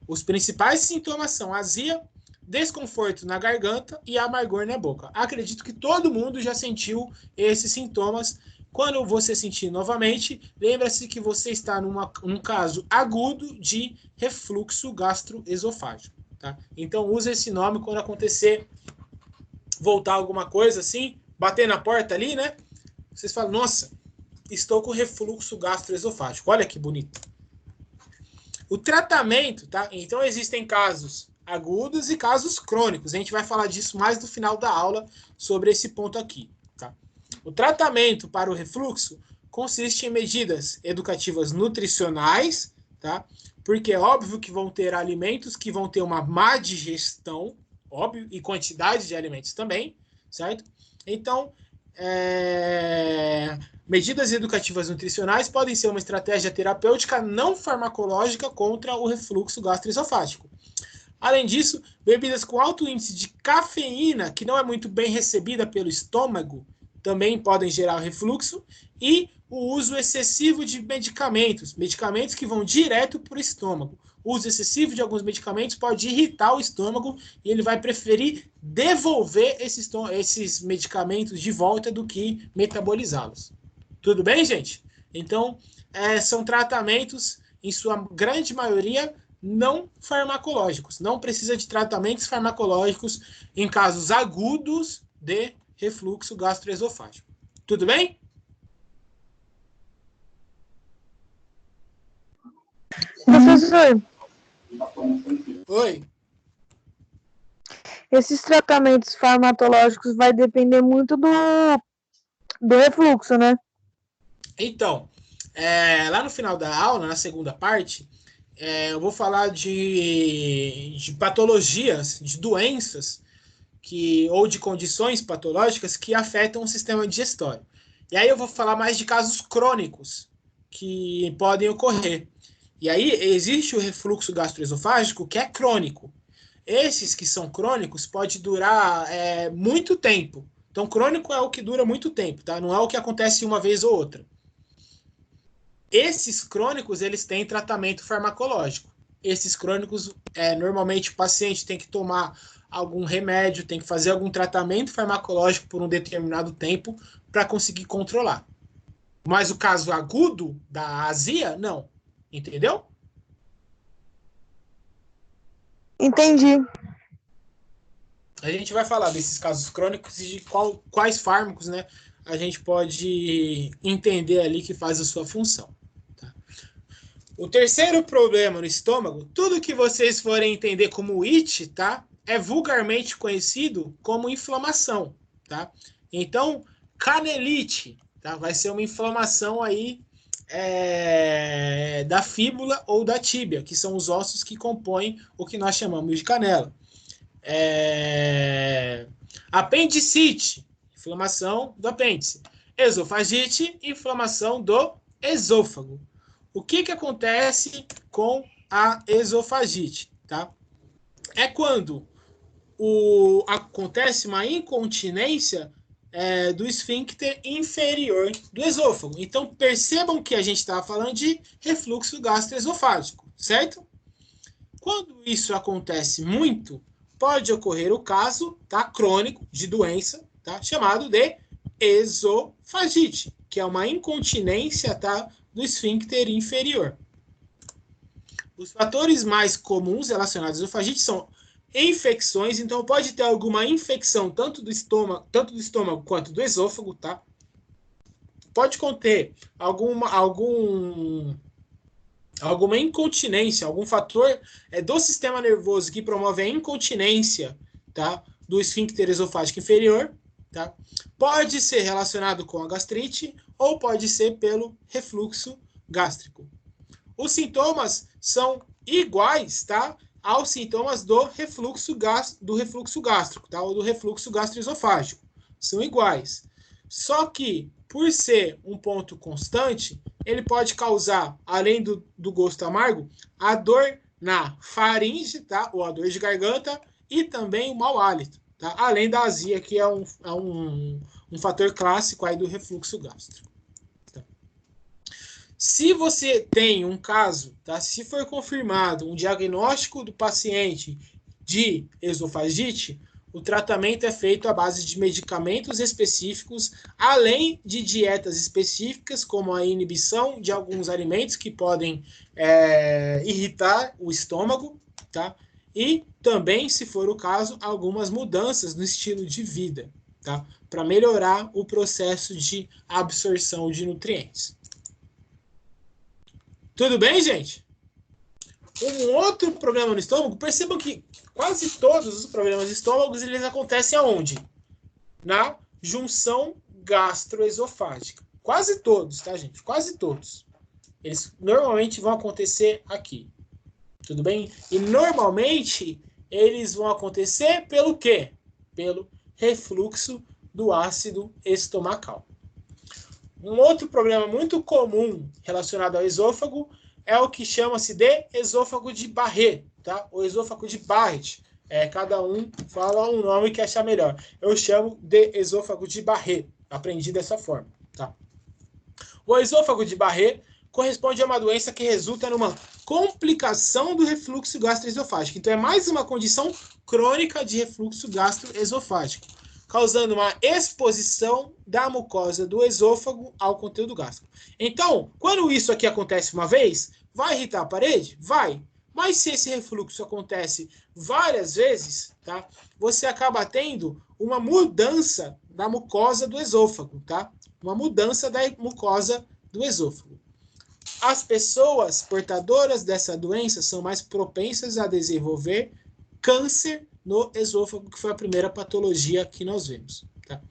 Os principais sintomas são azia, desconforto na garganta e amargor na boca. Acredito que todo mundo já sentiu esses sintomas. Quando você sentir novamente, lembra-se que você está num caso agudo de refluxo gastroesofágico. Tá? Então, use esse nome quando acontecer, voltar alguma coisa assim, bater na porta ali, né? Vocês falam, nossa, estou com refluxo gastroesofágico. Olha que bonito. O tratamento, tá? Então, existem casos agudos e casos crônicos. A gente vai falar disso mais no final da aula sobre esse ponto aqui. Tá? O tratamento para o refluxo consiste em medidas educativas nutricionais, tá? Porque é óbvio que vão ter alimentos que vão ter uma má digestão, óbvio, e quantidade de alimentos também, certo? Então, medidas educativas nutricionais podem ser uma estratégia terapêutica não farmacológica contra o refluxo gastroesofágico. Além disso, bebidas com alto índice de cafeína, que não é muito bem recebida pelo estômago, também podem gerar refluxo, e o uso excessivo de medicamentos que vão direto para o estômago. O uso excessivo de alguns medicamentos pode irritar o estômago e ele vai preferir devolver esses medicamentos de volta do que metabolizá-los. Tudo bem, gente? Então, são tratamentos em sua grande maioria, não farmacológicos. Não precisa de tratamentos farmacológicos em casos agudos de refluxo gastroesofágico. Tudo bem? Professor, Oi. esses tratamentos farmacológicos vai depender muito do refluxo, né? Então, lá no final da aula, na segunda parte, eu vou falar de patologias, de doenças ou de condições patológicas que afetam o sistema digestório. E aí eu vou falar mais de casos crônicos que podem ocorrer. E aí existe o refluxo gastroesofágico que é crônico. Esses que são crônicos pode durar muito tempo. Então, crônico é o que dura muito tempo, tá? Não é o que acontece uma vez ou outra. Esses crônicos, eles têm tratamento farmacológico. Esses crônicos, normalmente o paciente tem que tomar algum remédio, tem que fazer algum tratamento farmacológico por um determinado tempo para conseguir controlar. Mas o caso agudo da azia, não. Entendeu? Entendi. A gente vai falar desses casos crônicos e de quais fármacos, né, a gente pode entender ali que faz a sua função. Tá? O terceiro problema no estômago, tudo que vocês forem entender como it, tá, é vulgarmente conhecido como inflamação. Tá? Então, canelite, tá, vai ser uma inflamação aí da fíbula ou da tíbia, que são os ossos que compõem o que nós chamamos de canela. Apendicite, inflamação do apêndice. Esofagite, inflamação do esôfago. O que acontece com a esofagite? Tá? É quando acontece uma incontinência do esfíncter inferior do esôfago. Então, percebam que a gente está falando de refluxo gastroesofágico, certo? Quando isso acontece muito, pode ocorrer o caso, tá, crônico de doença, tá, chamado de esofagite, que é uma incontinência, tá, do esfíncter inferior. Os fatores mais comuns relacionados à esofagite são infecções, então pode ter alguma infecção tanto do estômago quanto do esôfago, tá? Pode conter alguma incontinência, algum fator do sistema nervoso que promove a incontinência, tá, do esfíncter esofágico inferior, tá? Pode ser relacionado com a gastrite ou pode ser pelo refluxo gástrico. Os sintomas são iguais, tá, aos sintomas do refluxo gástrico, tá, ou do refluxo gastroesofágico. São iguais. Só que, por ser um ponto constante, ele pode causar, além do gosto amargo, a dor na faringe, tá? Ou a dor de garganta, e também o mau hálito, tá? Além da azia, que é um fator clássico aí do refluxo gástrico. Tá? Se você tem um caso, tá? Se for confirmado um diagnóstico do paciente de esofagite, o tratamento é feito à base de medicamentos específicos, além de dietas específicas, como a inibição de alguns alimentos que podem irritar o estômago, tá? E também, se for o caso, algumas mudanças no estilo de vida, tá? Para melhorar o processo de absorção de nutrientes. Tudo bem, gente? Um outro problema no estômago, percebam que quase todos os problemas de estômago, eles acontecem aonde? Na junção gastroesofágica. Quase todos, tá, gente? Quase todos. Eles normalmente vão acontecer aqui. Tudo bem? E normalmente eles vão acontecer pelo quê? Pelo refluxo do ácido estomacal. Um outro problema muito comum relacionado ao esôfago é o que chama-se de esôfago de Barré, tá? O esôfago de Barrett. Cada um fala um nome que achar melhor. Eu chamo de esôfago de Barré. Aprendi dessa forma, tá? O esôfago de Barré corresponde a uma doença que resulta numa complicação do refluxo gastroesofágico. Então, é mais uma condição crônica de refluxo gastroesofágico, causando uma exposição da mucosa do esôfago ao conteúdo gástrico. Então, quando isso aqui acontece uma vez, Vai irritar a parede? Vai. Mas se esse refluxo acontece várias vezes, tá? Você acaba tendo uma mudança da mucosa do esôfago, tá? Uma mudança da mucosa do esôfago. As pessoas portadoras dessa doença são mais propensas a desenvolver câncer no esôfago, que foi a primeira patologia que nós vemos, tá?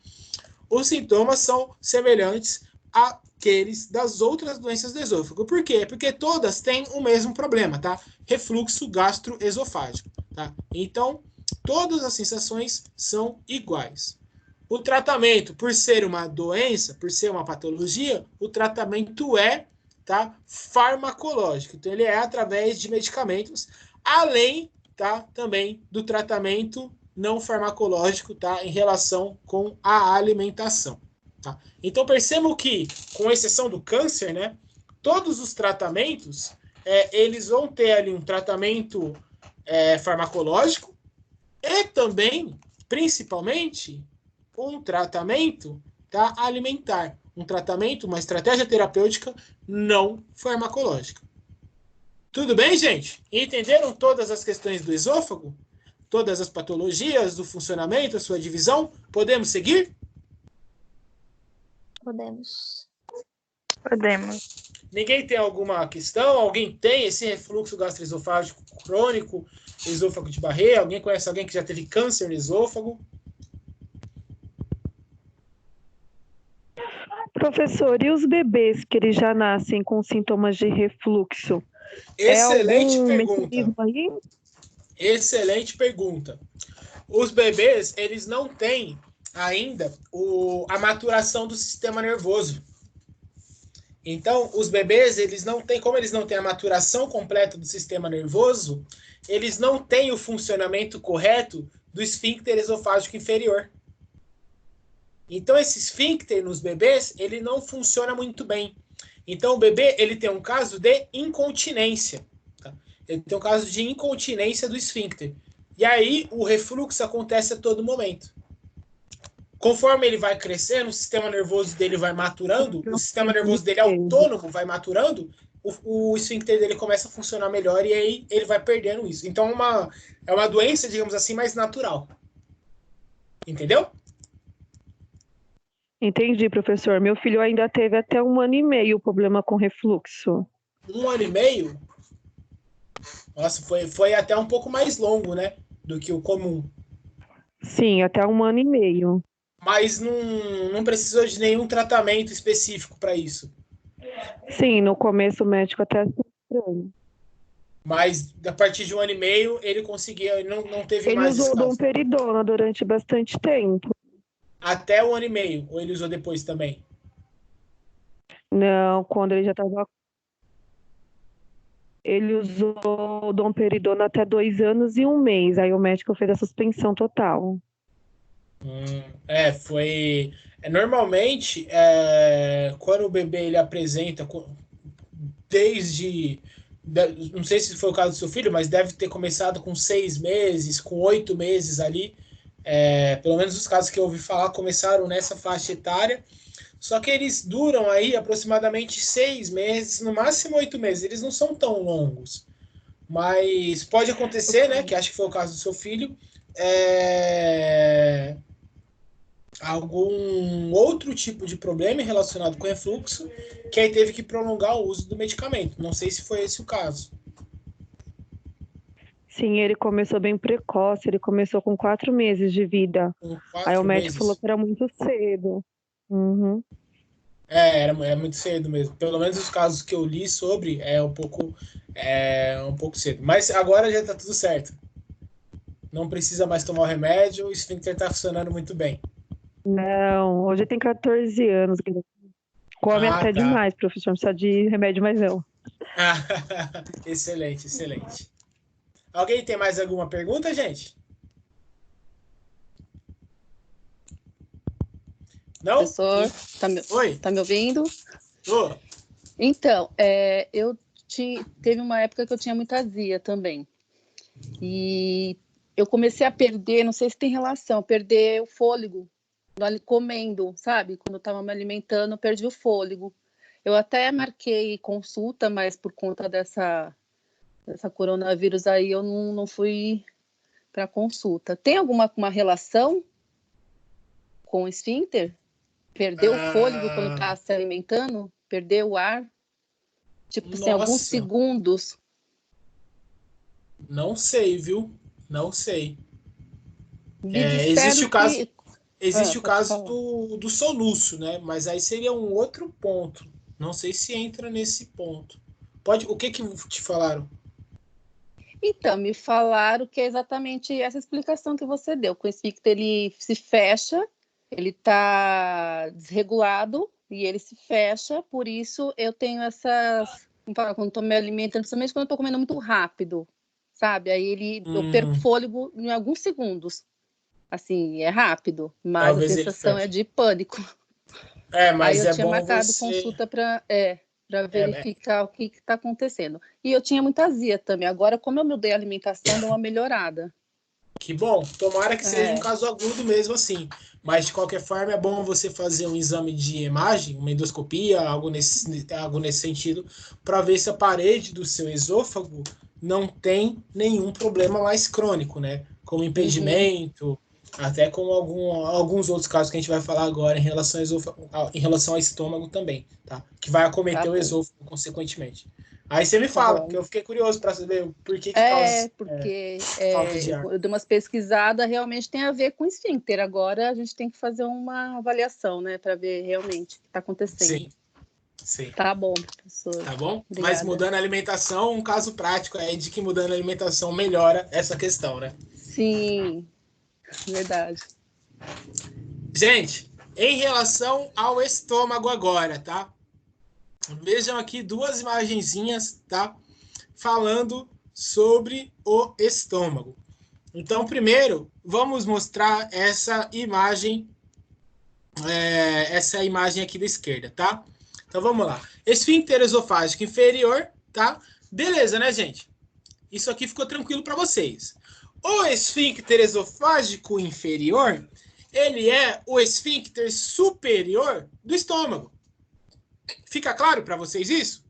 Os sintomas são semelhantes àqueles das outras doenças do esôfago. Por quê? Porque todas têm o mesmo problema, tá? Refluxo gastroesofágico, tá? Então, todas as sensações são iguais. O tratamento, por ser uma doença, por ser uma patologia, o tratamento é, tá, farmacológico. Então, ele é através de medicamentos, além, tá, também do tratamento não farmacológico, tá, em relação com a alimentação. Tá? Então, percebam que, com exceção do câncer, né, todos os tratamentos, eles vão ter ali um tratamento farmacológico e também, principalmente, um tratamento, tá, alimentar. Um tratamento, uma estratégia terapêutica não farmacológica. Tudo bem, gente? Entenderam todas as questões do esôfago? Todas as patologias, do funcionamento, a sua divisão? Podemos seguir? Podemos. Podemos. Ninguém tem alguma questão? Alguém tem esse refluxo gastroesofágico crônico, esôfago de Barré? Alguém conhece alguém que já teve câncer no esôfago? Professor, e os bebês que eles já nascem com sintomas de refluxo? Excelente algum pergunta. mecanismo aí? Excelente pergunta. Os bebês, eles não têm ainda a maturação do sistema nervoso. Então, os bebês, eles não têm, como eles não têm a maturação completa do sistema nervoso, eles não têm o funcionamento correto do esfíncter esofágico inferior. Então, esse esfíncter nos bebês, ele não funciona muito bem. Então, o bebê, ele tem um caso de incontinência. Tá? Ele tem um caso de incontinência do esfíncter. E aí, o refluxo acontece a todo momento. Conforme ele vai crescendo, o sistema nervoso dele vai maturando, o sistema nervoso dele autônomo vai maturando, o esfíncter dele começa a funcionar melhor e aí ele vai perdendo isso. Então, é uma doença, digamos assim, mais natural. Entendeu? Entendi, professor. Meu filho ainda teve até 1 ano e meio problema com refluxo. 1 ano e meio? Nossa, foi até um pouco mais longo, né? Do que o comum. Sim, até 1 ano e meio. Mas não precisou de nenhum tratamento específico para isso. Sim, no começo o médico até achou estranho. Mas a partir de 1 ano e meio, ele conseguia, ele não teve Ele mais usou descanso. domperidona durante bastante tempo. Até 1 ano e meio, ou ele usou depois também? Não, quando ele já estava... Ele usou domperidona até 2 anos e 1 mês. Aí o médico fez a suspensão total. Foi... Normalmente, quando o bebê ele apresenta, desde... Não sei se foi o caso do seu filho, mas deve ter começado com 6 meses, com 8 meses ali. Pelo menos os casos que eu ouvi falar começaram nessa faixa etária. Só que eles duram aí aproximadamente 6 meses, no máximo 8 meses. Eles não são tão longos. Mas pode acontecer, né? Que acho que foi o caso do seu filho. Algum outro tipo de problema relacionado com refluxo, que aí teve que prolongar o uso do medicamento. Não sei se foi esse o caso. Sim, ele começou bem precoce. Ele começou com 4 meses de vida. Com 4 Aí o médico meses. falou que era muito cedo. Uhum. Era muito cedo mesmo. Pelo menos os casos que eu li sobre um pouco cedo. Mas agora já tá tudo certo. Não precisa mais tomar o remédio, o esfíncter tá funcionando muito bem. Não, hoje tem 14 anos. Come até demais, professor. Não precisa de remédio mais não. Excelente, excelente. Alguém tem mais alguma pergunta, gente? Não? Professor, Oi? tá me ouvindo? Tô. Então, teve uma época que eu tinha muita azia também. E eu comecei a perder, não sei se tem relação, perder o fôlego comendo, sabe? Quando eu estava me alimentando, eu perdi o fôlego. Eu até marquei consulta, mas por conta dessa coronavírus aí eu não fui para consulta. Tem alguma uma relação com o esfíncter? Perdeu o fôlego quando está se alimentando? Perdeu o ar? Tipo, assim, alguns segundos. Não sei, viu? Não sei. Me Existe o caso, que... existe o caso do soluço, né? Mas aí seria um outro ponto. Não sei se entra nesse ponto. O que te falaram? Então, me falaram que é exatamente essa explicação que você deu. Que o esfíncter, ele se fecha, ele está desregulado e ele se fecha, por isso eu tenho essas... Quando estou me alimentando, principalmente quando estou comendo muito rápido, sabe? Aí eu perco fôlego em alguns segundos. Assim, é rápido, mas Talvez a sensação é de pânico. Mas aí eu é tinha bom marcado você... consulta para verificar o que está acontecendo. E eu tinha muita azia também. Agora, como eu mudei a alimentação, deu uma melhorada. Que bom. Tomara que seja um caso agudo mesmo assim. Mas, de qualquer forma, é bom você fazer um exame de imagem, uma endoscopia, algo nesse sentido, para ver se a parede do seu esôfago não tem nenhum problema mais crônico, né? Como impedimento, até como alguns outros casos que a gente vai falar agora em relação ao estômago também, tá? Que vai acometer o esôfago, consequentemente. Aí você me fala, que eu fiquei curioso para saber por que causa falta de ar. Eu dei umas pesquisadas, realmente tem a ver com esfíncter. Agora a gente tem que fazer uma avaliação, né, para ver realmente o que está acontecendo. Sim. Tá bom, professor. Tá bom? Obrigada. Mas mudando a alimentação, um caso prático é de que mudando a alimentação melhora essa questão, né? Sim, verdade. Gente, em relação ao estômago agora, tá? Vejam aqui duas imagenzinhas, tá? Falando sobre o estômago. Então, primeiro, vamos mostrar essa imagem aqui da esquerda, tá? Então, vamos lá. Esfíncter esofágico inferior, tá? Beleza, né, gente? Isso aqui ficou tranquilo para vocês. O esfíncter esofágico inferior, ele é o esfíncter superior do estômago. Fica claro para vocês isso?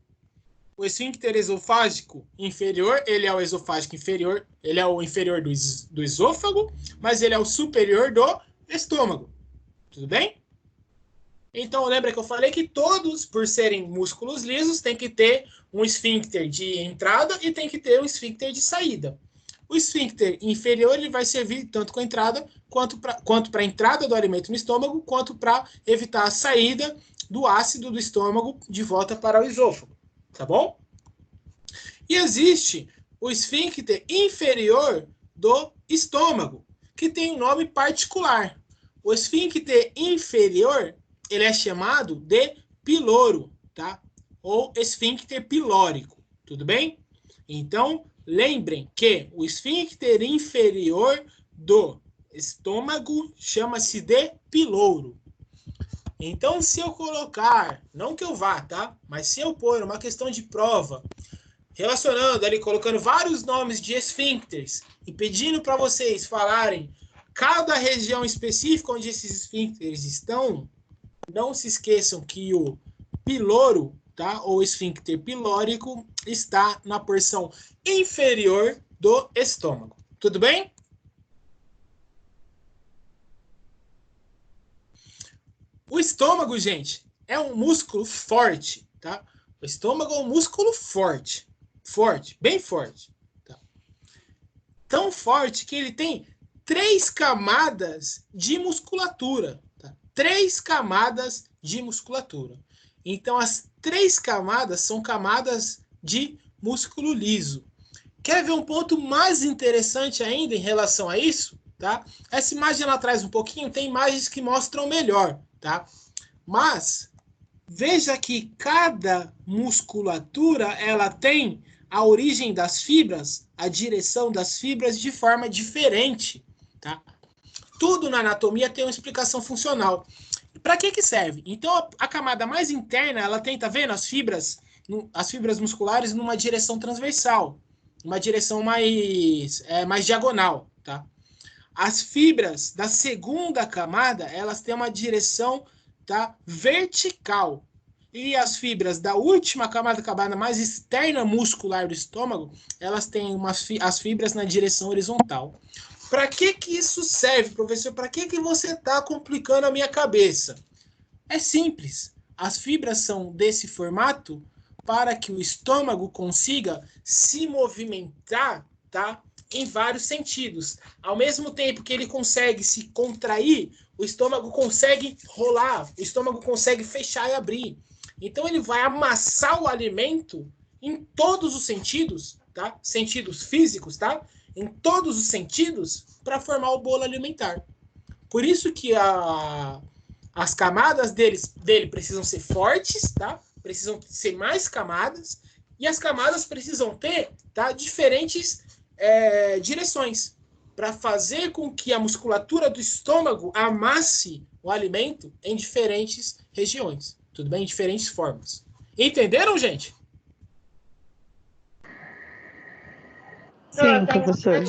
O esfíncter esofágico inferior, ele é o esofágico inferior, ele é o inferior do esôfago, mas ele é o superior do estômago. Tudo bem? Então, lembra que eu falei que todos, por serem músculos lisos, tem que ter um esfíncter de entrada e tem que ter um esfíncter de saída. O esfíncter inferior ele vai servir tanto com a entrada quanto para a entrada do alimento no estômago, quanto para evitar a saída do ácido do estômago de volta para o esôfago. Tá bom? E existe o esfíncter inferior do estômago, que tem um nome particular. O esfíncter inferior, ele é chamado de piloro, tá? Ou esfíncter pilórico, tudo bem? Então, lembrem que o esfíncter inferior do estômago chama-se de piloro. Então, se eu colocar, não que eu vá, tá? Mas se eu pôr uma questão de prova, relacionando ali, colocando vários nomes de esfíncteres e pedindo para vocês falarem cada região específica onde esses esfíncteres estão, não se esqueçam que o piloro, tá? Ou esfíncter pilórico, está na porção inferior do estômago. Tudo bem? O estômago, gente, é um músculo forte, tá? O estômago é um músculo forte. Forte, bem forte. Tá? Tão forte que ele tem 3 camadas de musculatura. Tá? 3 camadas de musculatura. Então, as 3 camadas são camadas de músculo liso. Quer ver um ponto mais interessante ainda em relação a isso? Tá? Essa imagem lá atrás um pouquinho, tem imagens que mostram melhor. Tá? Mas, veja que cada musculatura ela tem a origem das fibras, a direção das fibras de forma diferente. Tá? Tudo na anatomia tem uma explicação funcional. Para que serve? Então, a camada mais interna, ela tem, tá vendo? As fibras musculares numa direção transversal, uma direção mais diagonal, tá? As fibras da segunda camada, elas têm uma direção, tá, vertical. e as fibras da última camada mais externa muscular do estômago, elas têm as fibras na direção horizontal. Para que isso serve, professor? Para que você está complicando a minha cabeça? É simples. As fibras são desse formato para que o estômago consiga se movimentar, tá? Em vários sentidos. Ao mesmo tempo que ele consegue se contrair, o estômago consegue rolar, o estômago consegue fechar e abrir. Então ele vai amassar o alimento em todos os sentidos, tá? Sentidos físicos, tá? Em todos os sentidos para formar o bolo alimentar. Por isso que as camadas dele precisam ser fortes, tá? Precisam ser mais camadas, e as camadas precisam ter, tá, diferentes direções, para fazer com que a musculatura do estômago amasse o alimento em diferentes regiões, tudo bem? Em diferentes formas. Entenderam, gente? Sim, professor.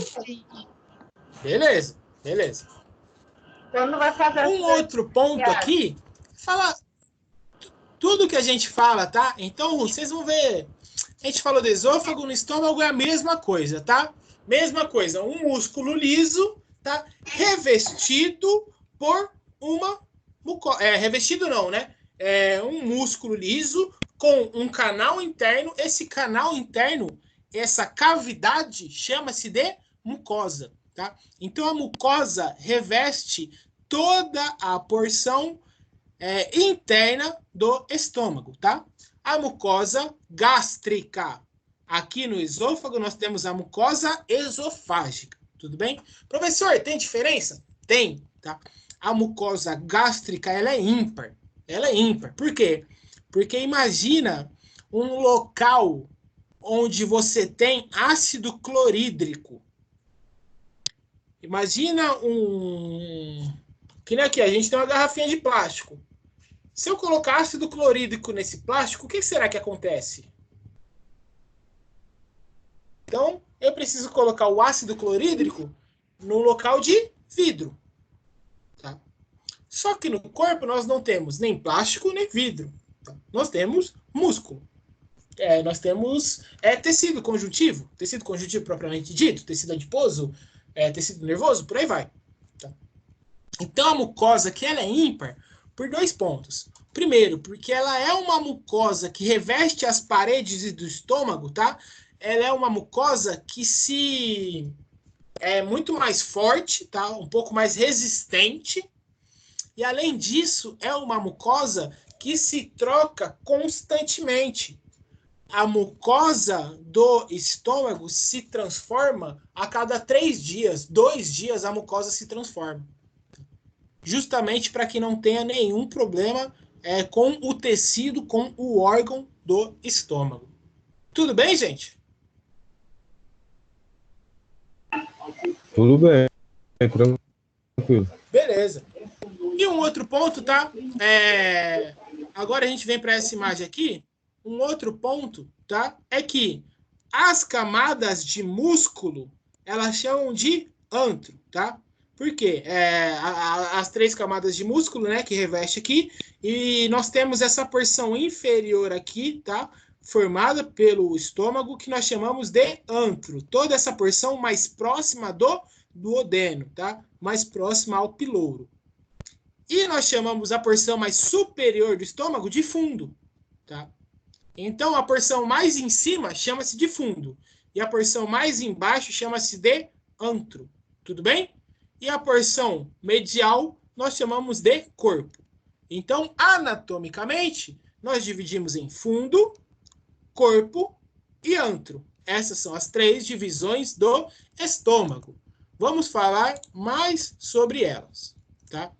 Beleza. Quando vai fazer Um outro ponto aqui, fala tudo que a gente fala, tá? Então, vocês vão ver. A gente falou do esôfago, no estômago é a mesma coisa, tá? Mesma coisa, um músculo liso, tá? Revestido por uma mucosa. Revestido não, né? É um músculo liso com um canal interno. Esse canal interno, essa cavidade, chama-se de mucosa, tá? Então, a mucosa reveste toda a porção interna do estômago, tá? A mucosa gástrica. Aqui no esôfago nós temos a mucosa esofágica, tudo bem? Professor, tem diferença? Tem, tá? A mucosa gástrica, ela é ímpar. Ela é ímpar. Por quê? Porque imagina um local onde você tem ácido clorídrico. Imagina que nem aqui, a gente tem uma garrafinha de plástico. Se eu colocar ácido clorídrico nesse plástico, o que será que acontece? Então, eu preciso colocar o ácido clorídrico no local de vidro. Tá? Só que no corpo nós não temos nem plástico, nem vidro. Tá? Nós temos músculo. Nós temos tecido conjuntivo propriamente dito, tecido adiposo, tecido nervoso, por aí vai. Tá? Então, a mucosa aqui ela é ímpar por 2 pontos. Primeiro, porque ela é uma mucosa que reveste as paredes do estômago, tá? Ela é uma mucosa que é muito mais forte, tá? Um pouco mais resistente. E, além disso, é uma mucosa que se troca constantemente. A mucosa do estômago se transforma a cada 3 dias. 2 dias a mucosa se transforma. Justamente para que não tenha nenhum problema com o tecido, com o órgão do estômago. Tudo bem, gente? Tudo bem, tranquilo. Beleza. E um outro ponto, tá? Agora a gente vem para essa imagem aqui. Um outro ponto, tá? É que as camadas de músculo, elas chamam de antro, tá? Por quê? As 3 camadas de músculo, né, que reveste aqui, e nós temos essa porção inferior aqui, tá? Formada pelo estômago, que nós chamamos de antro. Toda essa porção mais próxima do duodeno, tá? Mais próxima ao pilouro. E nós chamamos a porção mais superior do estômago de fundo, tá? Então, a porção mais em cima chama-se de fundo. E a porção mais embaixo chama-se de antro. Tudo bem? E a porção medial nós chamamos de corpo. Então, anatomicamente, nós dividimos em fundo, corpo e antro. Essas são as 3 divisões do estômago. Vamos falar mais sobre elas, tá?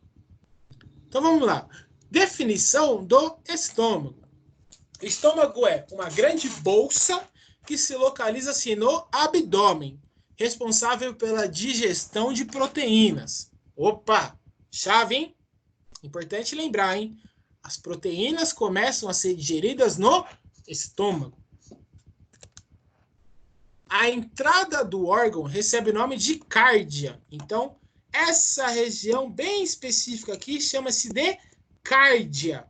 Então, vamos lá. Definição do estômago. O estômago é uma grande bolsa que se localiza-se no abdômen, responsável pela digestão de proteínas. Opa! Chave, hein? Importante lembrar, hein? As proteínas começam a ser digeridas no estômago. A entrada do órgão recebe o nome de cárdia. Então, essa região bem específica aqui chama-se de cárdia.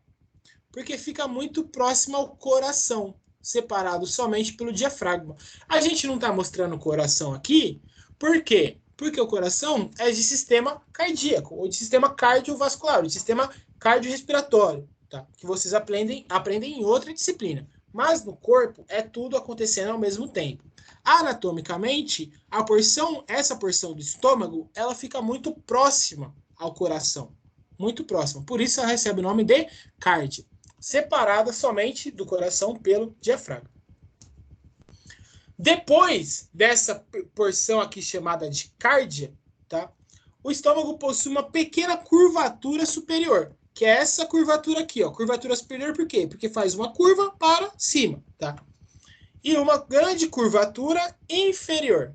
Porque fica muito próximo ao coração, separado somente pelo diafragma. A gente não está mostrando o coração aqui, por quê? Porque o coração é de sistema cardíaco, ou de sistema cardiovascular, ou de sistema cardiorrespiratório, tá? Que vocês aprendem em outra disciplina. Mas no corpo é tudo acontecendo ao mesmo tempo. Anatomicamente, essa porção do estômago, ela fica muito próxima ao coração. Muito próxima. Por isso ela recebe o nome de cárdia. Separada somente do coração pelo diafragma. Depois dessa porção aqui chamada de cárdia, tá? O estômago possui uma pequena curvatura superior, que é essa curvatura aqui, ó. Curvatura superior por quê? Porque faz uma curva para cima, tá? E uma grande curvatura inferior.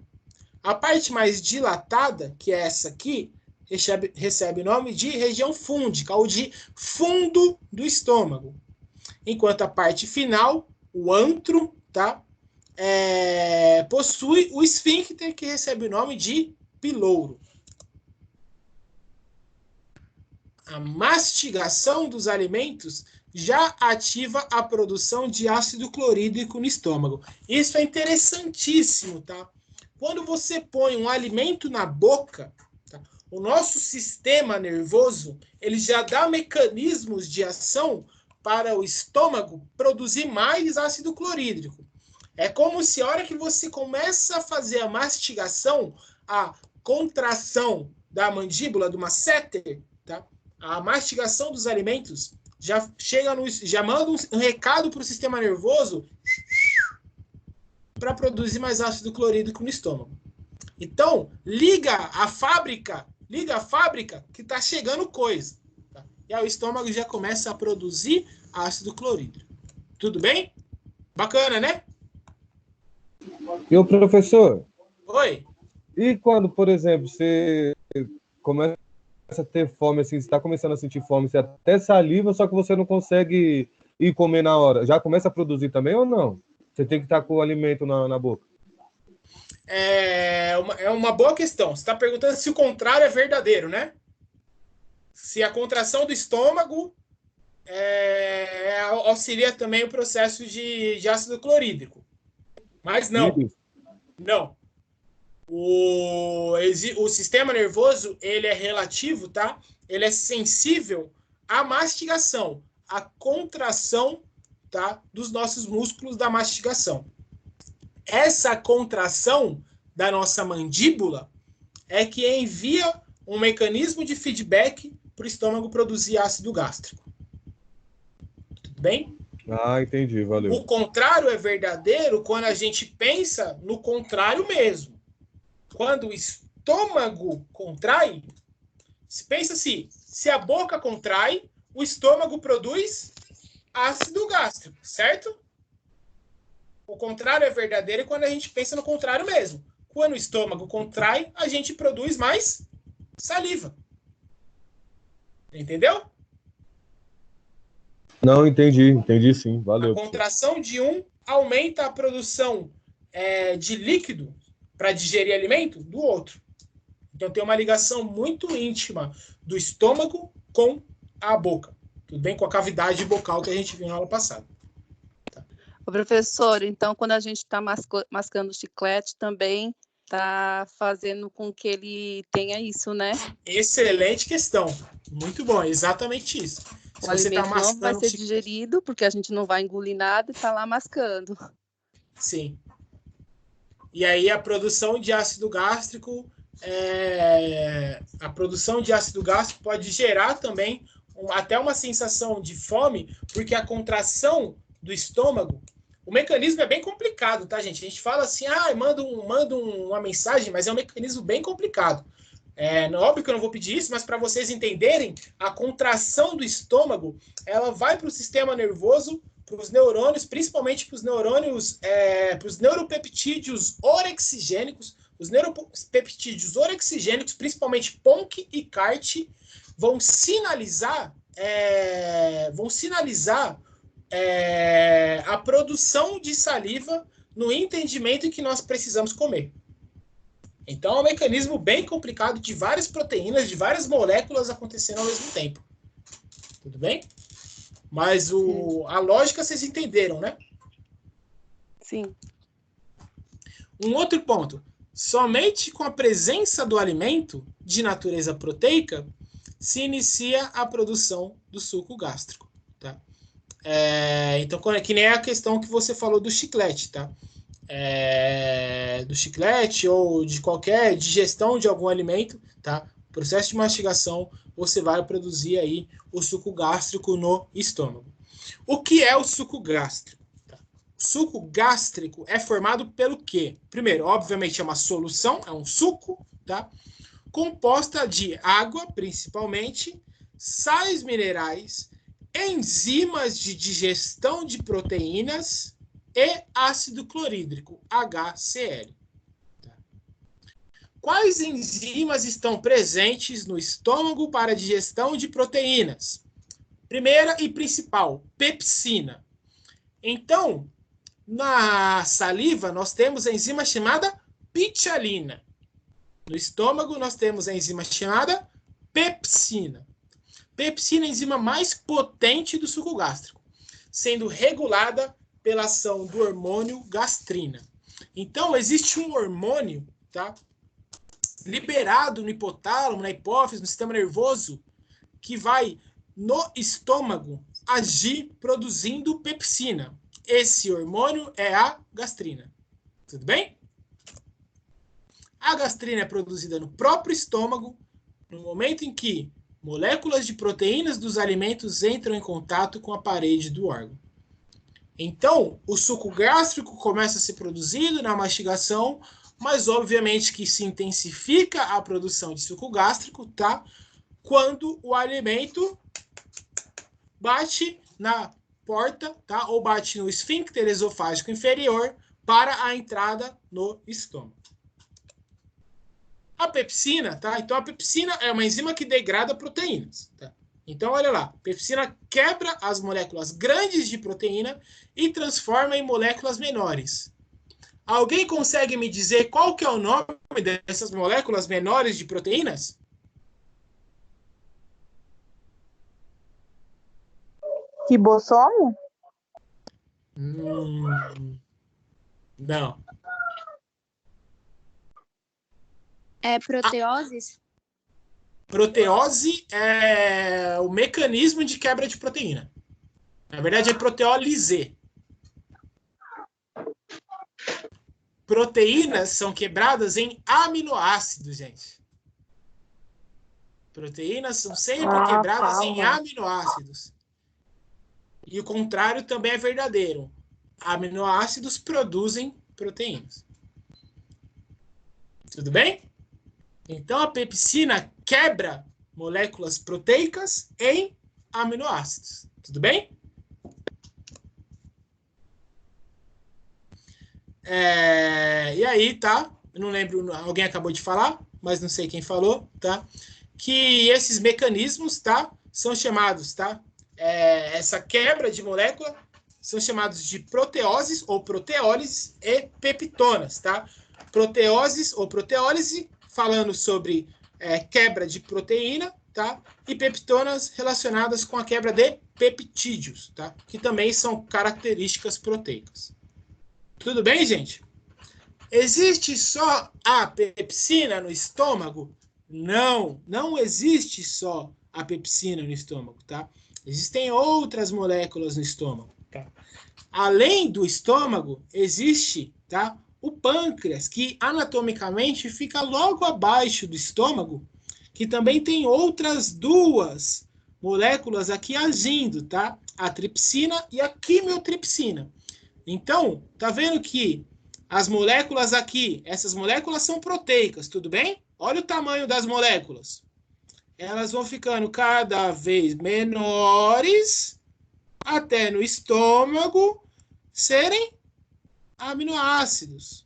A parte mais dilatada, que é essa aqui, recebe o nome de região fúndica, ou de fundo do estômago. Enquanto a parte final, o antro, tá? Possui o esfíncter, que recebe o nome de pilouro. A mastigação dos alimentos já ativa a produção de ácido clorídrico no estômago. Isso é interessantíssimo, tá? Quando você põe um alimento na boca, tá? O nosso sistema nervoso, ele já dá mecanismos de ação para o estômago produzir mais ácido clorídrico. É como se a hora que você começa a fazer a mastigação, a contração da mandíbula, do masseter, tá? A mastigação dos alimentos já manda um recado para o sistema nervoso para produzir mais ácido clorídrico no estômago. Então, liga a fábrica que está chegando coisa. Tá? E aí o estômago já começa a produzir ácido clorídrico. Tudo bem? Bacana, né? E o professor? Oi? E quando, por exemplo, você começa a ter fome, assim, você está começando a sentir fome, você até saliva, só que você não consegue ir comer na hora. Já começa a produzir também ou não? Você tem que estar com o alimento na boca. É uma boa questão. Você está perguntando se o contrário é verdadeiro, né? Se a contração do estômago auxilia também o processo de ácido clorídrico. Mas não. Não. O sistema nervoso, ele é relativo, tá? Ele é sensível à mastigação, à contração, tá? Dos nossos músculos da mastigação. Essa contração da nossa mandíbula é que envia um mecanismo de feedback para o estômago produzir ácido gástrico. Tudo bem? Ah, entendi, valeu. O contrário é verdadeiro quando a gente pensa no contrário mesmo. Quando o estômago contrai, se pensa assim, se a boca contrai, o estômago produz ácido gástrico, certo? O contrário é verdadeiro quando a gente pensa no contrário mesmo. Quando o estômago contrai, a gente produz mais saliva. Entendeu? Não, entendi sim, valeu. A contração de um aumenta a produção de líquido para digerir alimento do outro. Então tem uma ligação muito íntima do estômago com a boca. Tudo bem? Com a cavidade bucal que a gente viu na aula passada. Tá. Ô, professor, então quando a gente está mascando chiclete também está fazendo com que ele tenha isso, né? Excelente questão. Muito bom, exatamente isso. O alimento não vai ser digerido, porque a gente não vai engolir nada e está lá mascando. Sim. E aí a produção de ácido gástrico, pode gerar também até uma sensação de fome, porque a contração do estômago, o mecanismo é bem complicado, tá, gente? A gente fala assim, manda uma mensagem, mas é um mecanismo bem complicado. Óbvio que eu não vou pedir isso, mas para vocês entenderem, a contração do estômago, ela vai para o sistema nervoso, para os neurônios, principalmente para os neurônios, para os neuropeptídeos orexigênicos. Os neuropeptídeos orexigênicos, principalmente PONC e CART, vão sinalizar a produção de saliva no entendimento em que nós precisamos comer. Então, é um mecanismo bem complicado de várias proteínas, de várias moléculas acontecendo ao mesmo tempo. Tudo bem? Mas a lógica vocês entenderam, né? Sim. Um outro ponto. Somente com a presença do alimento de natureza proteica se inicia a produção do suco gástrico, tá? Então, que nem a questão que você falou do chiclete, tá? Do chiclete ou de qualquer digestão de algum alimento, tá? Processo de mastigação, você vai produzir aí o suco gástrico no estômago. O que é o suco gástrico? O suco gástrico é formado pelo quê? Primeiro, obviamente, é uma solução, é um suco, tá? Composta de água, principalmente, sais minerais, enzimas de digestão de proteínas e ácido clorídrico, HCl. Tá? Quais enzimas estão presentes no estômago para a digestão de proteínas? Primeira e principal, pepsina. Então, na saliva, nós temos a enzima chamada pitialina. No estômago, nós temos a enzima chamada pepsina. Pepsina é a enzima mais potente do suco gástrico, sendo regulada pela ação do hormônio gastrina. Então, existe um hormônio, tá, liberado no hipotálamo, na hipófise, no sistema nervoso, que vai no estômago agir produzindo pepsina. Esse hormônio é a gastrina. Tudo bem? A gastrina é produzida no próprio estômago, no momento em que moléculas de proteínas dos alimentos entram em contato com a parede do órgão. Então, o suco gástrico começa a ser produzido na mastigação, mas obviamente que se intensifica a produção de suco gástrico, tá? Quando o alimento bate na porta, tá? Ou bate no esfíncter esofágico inferior para a entrada no estômago. A pepsina, tá? Então, a pepsina é uma enzima que degrada proteínas, tá? Então, olha lá. A pepsina quebra as moléculas grandes de proteína e transforma em moléculas menores. Alguém consegue me dizer qual que é o nome dessas moléculas menores de proteínas? Ribossomo? Não. É proteoses? Proteose é o mecanismo de quebra de proteína. Na verdade, é proteólise. Proteínas são quebradas em aminoácidos, gente. Proteínas são sempre quebradas em aminoácidos. E o contrário também é verdadeiro. Aminoácidos produzem proteínas. Tudo bem? Então, a pepsina quebra moléculas proteicas em aminoácidos. Tudo bem? E aí, tá? Eu não lembro, alguém acabou de falar, mas não sei quem falou, tá? Que esses mecanismos, tá? São chamados, tá? Essa quebra de molécula são chamados de proteoses ou proteólises e peptonas, tá? Proteoses ou proteólise, falando sobre quebra de proteína, tá? E peptonas relacionadas com a quebra de peptídeos, tá? Que também são características proteicas. Tudo bem, gente? Existe só a pepsina no estômago? Não, não existe só a pepsina no estômago, tá? Existem outras moléculas no estômago, tá? Além do estômago, existe, tá, o pâncreas, que anatomicamente fica logo abaixo do estômago, que também tem outras duas moléculas aqui agindo, tá? A tripsina e a quimiotripsina. Então, tá vendo que as moléculas aqui, essas moléculas são proteicas, tudo bem? Olha o tamanho das moléculas. Elas vão ficando cada vez menores até no estômago serem aminoácidos,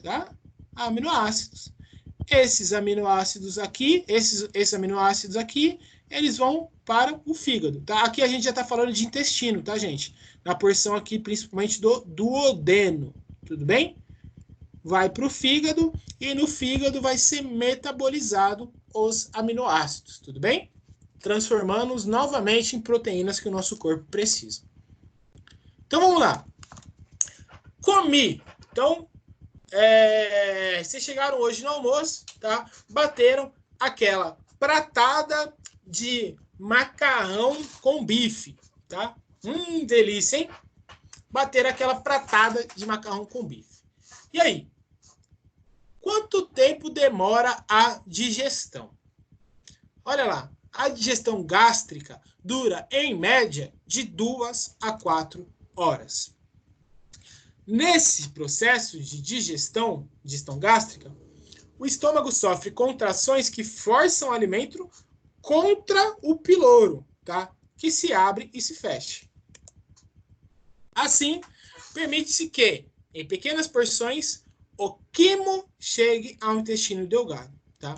tá? Aminoácidos. Esses aminoácidos aqui, esses aminoácidos aqui, eles vão para o fígado, tá? Aqui a gente já está falando de intestino, tá, gente? Na porção aqui, principalmente do duodeno, tudo bem? Vai para o fígado e no fígado vai ser metabolizado os aminoácidos, tudo bem? transformando-os novamente em proteínas que o nosso corpo precisa. Então, vamos lá. Comi. Então, vocês chegaram hoje no almoço, tá? Bateram aquela pratada de macarrão com bife, tá? Delícia, hein? Bateram aquela pratada de macarrão com bife. E aí? Quanto tempo demora a digestão? Olha lá, a digestão gástrica dura, em média, de 2 a 4 horas. Nesse processo de digestão gástrica, o estômago sofre contrações que forçam o alimento contra o piloro, tá? Que se abre e se fecha. Assim, permite-se que, em pequenas porções, o quimo chegue ao intestino delgado, tá?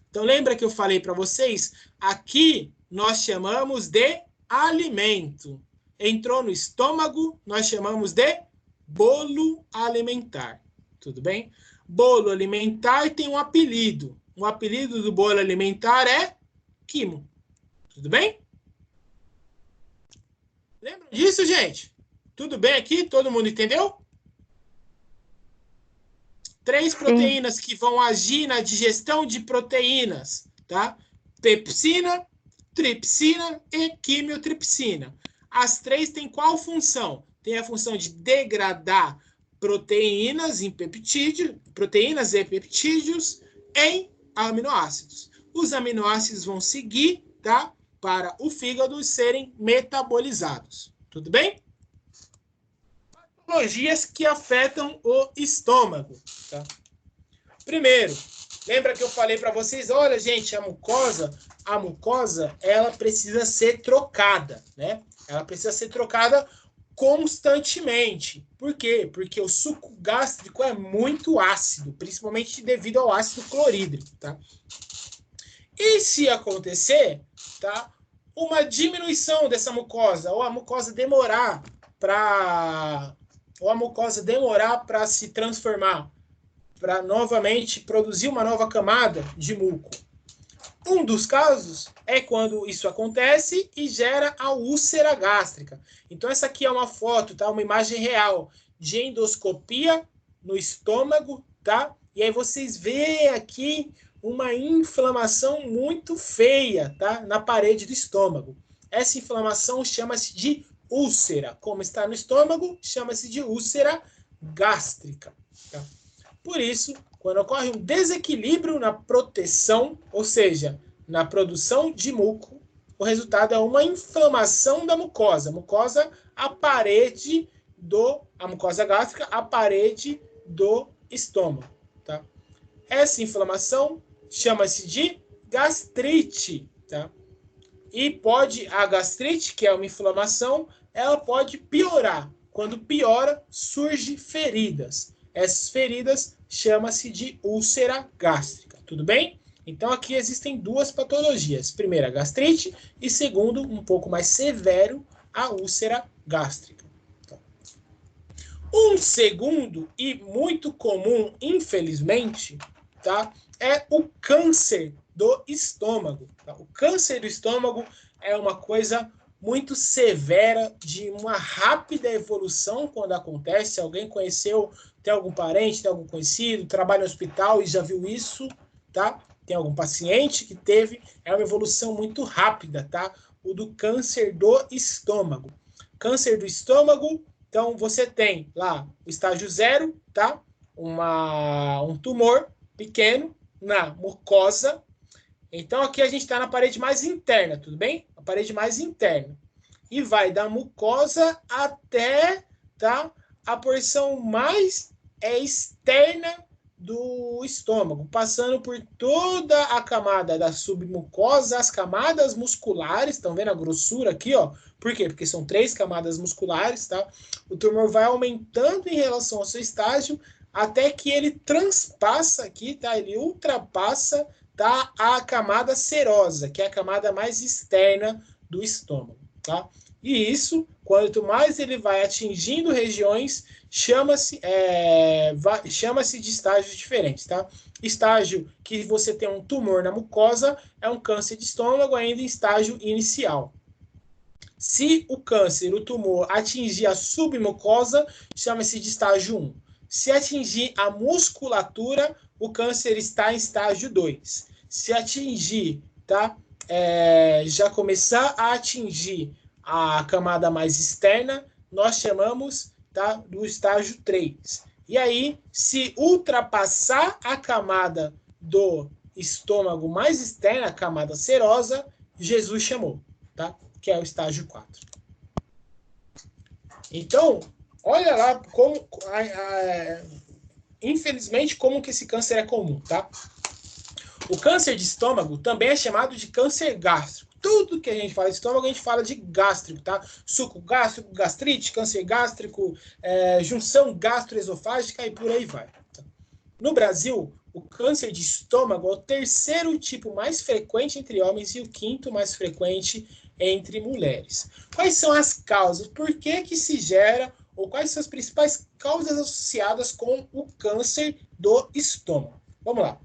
Então, lembra que eu falei para vocês? Aqui nós chamamos de alimento. Entrou no estômago, nós chamamos de bolo alimentar. Tudo bem? Bolo alimentar tem um apelido. O apelido do bolo alimentar é quimo. Tudo bem? Lembra disso, gente? Tudo bem aqui? Todo mundo entendeu? 3 proteínas que vão agir na digestão de proteínas, tá? Pepsina, tripsina e quimiotripsina. As 3 têm qual função? Tem a função de degradar proteínas e peptídeos em aminoácidos. Os aminoácidos vão seguir, tá? Para o fígado serem metabolizados. Tudo bem? Patologias que afetam o estômago, tá? Primeiro, lembra que eu falei para vocês, olha, gente, a mucosa, ela precisa ser trocada, né? Ela precisa ser trocada constantemente. Por quê? Porque o suco gástrico é muito ácido, principalmente devido ao ácido clorídrico, tá? E se acontecer, tá, uma diminuição dessa mucosa, ou a mucosa demorar para se transformar, para novamente produzir uma nova camada de muco. Um dos casos é quando isso acontece e gera a úlcera gástrica. Então, essa aqui é uma foto, tá? Uma imagem real de endoscopia no estômago, tá? E aí vocês veem aqui uma inflamação muito feia, tá? Na parede do estômago. Essa inflamação chama-se de úlcera. Como está no estômago, chama-se de úlcera gástrica, tá? Por isso, quando ocorre um desequilíbrio na proteção, ou seja, na produção de muco, o resultado é uma inflamação da mucosa. A mucosa gástrica, a parede do estômago, tá? Essa inflamação chama-se de gastrite, tá? E a gastrite, que é uma inflamação, ela pode piorar. Quando piora, surgem feridas. Essas feridas chama-se de úlcera gástrica, tudo bem? Então, aqui existem 2 patologias. Primeiro, a gastrite e segundo, um pouco mais severo, a úlcera gástrica. Então, um segundo e muito comum, infelizmente, tá, é o câncer do estômago. Tá? O câncer do estômago é uma coisa muito severa, de uma rápida evolução quando acontece. Se alguém conheceu, tem algum parente, tem algum conhecido, trabalha no hospital e já viu isso, tá? Tem algum paciente que teve, é uma evolução muito rápida, tá? O do câncer do estômago. Câncer do estômago, então você tem lá o estágio 0, tá? Um tumor pequeno na mucosa. Então, aqui a gente está na parede mais interna, tudo bem? A parede mais interna. E vai da mucosa até, tá, a porção mais externa do estômago, passando por toda a camada da submucosa, as camadas musculares, estão vendo a grossura aqui, ó? Por quê? Porque são 3 camadas musculares, tá? O tumor vai aumentando em relação ao seu estágio, até que ele transpassa aqui, tá? Ele ultrapassa, tá, a camada serosa, que é a camada mais externa do estômago, tá? E isso, quanto mais ele vai atingindo regiões, chama-se de estágios diferentes, tá? Estágio que você tem um tumor na mucosa é um câncer de estômago ainda em estágio inicial. Se o câncer, o tumor, atingir a submucosa, chama-se de estágio 1. Se atingir a musculatura, o câncer está em estágio 2. Se atingir, tá? Já começar a atingir a camada mais externa, nós chamamos, tá, do estágio 3. E aí, se ultrapassar a camada do estômago mais externa, a camada serosa, Jesus chamou, tá? Que é o estágio 4. Então, olha lá como, infelizmente, como que esse câncer é comum, tá? O câncer de estômago também é chamado de câncer gástrico. Tudo que a gente fala de estômago, a gente fala de gástrico, tá? Suco gástrico, gastrite, câncer gástrico, junção gastroesofágica e por aí vai. Tá? No Brasil, o câncer de estômago é o 3º tipo mais frequente entre homens e o 5º mais frequente entre mulheres. Quais são as causas? Por que que se gera, ou quais são as principais causas associadas com o câncer do estômago? Vamos lá.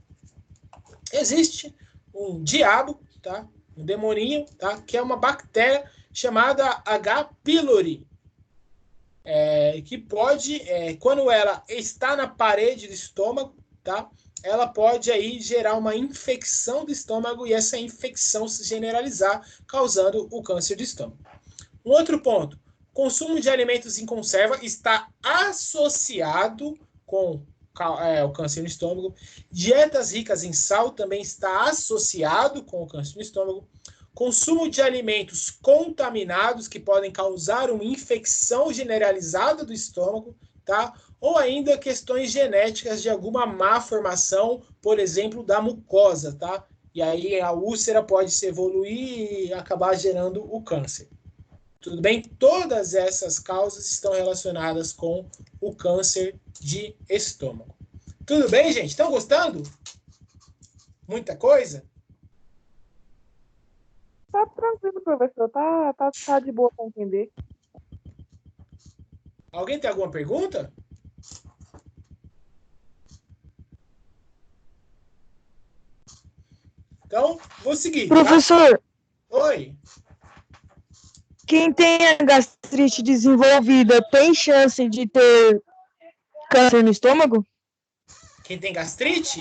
Existe um diabo, tá? Um demoninho, tá? Que é uma bactéria chamada H. pylori, que pode, quando ela está na parede do estômago, tá? Ela pode aí gerar uma infecção do estômago e essa infecção se generalizar, causando o câncer do estômago. Um outro ponto, consumo de alimentos em conserva está associado com o câncer no estômago. Dietas ricas em sal também está associado com o câncer no estômago. Consumo de alimentos contaminados que podem causar uma infecção generalizada do estômago, tá? Ou ainda questões genéticas de alguma má formação, por exemplo, da mucosa, tá? E aí a úlcera pode se evoluir e acabar gerando o câncer. Tudo bem? Todas essas causas estão relacionadas com o câncer de estômago. Tudo bem, gente? Estão gostando? Muita coisa? Tá tranquilo, professor. Tá de boa para entender. Alguém tem alguma pergunta? Então, vou seguir. Professor. Tá? Oi. Quem tem a gastrite desenvolvida tem chance de ter câncer no estômago? Quem tem gastrite?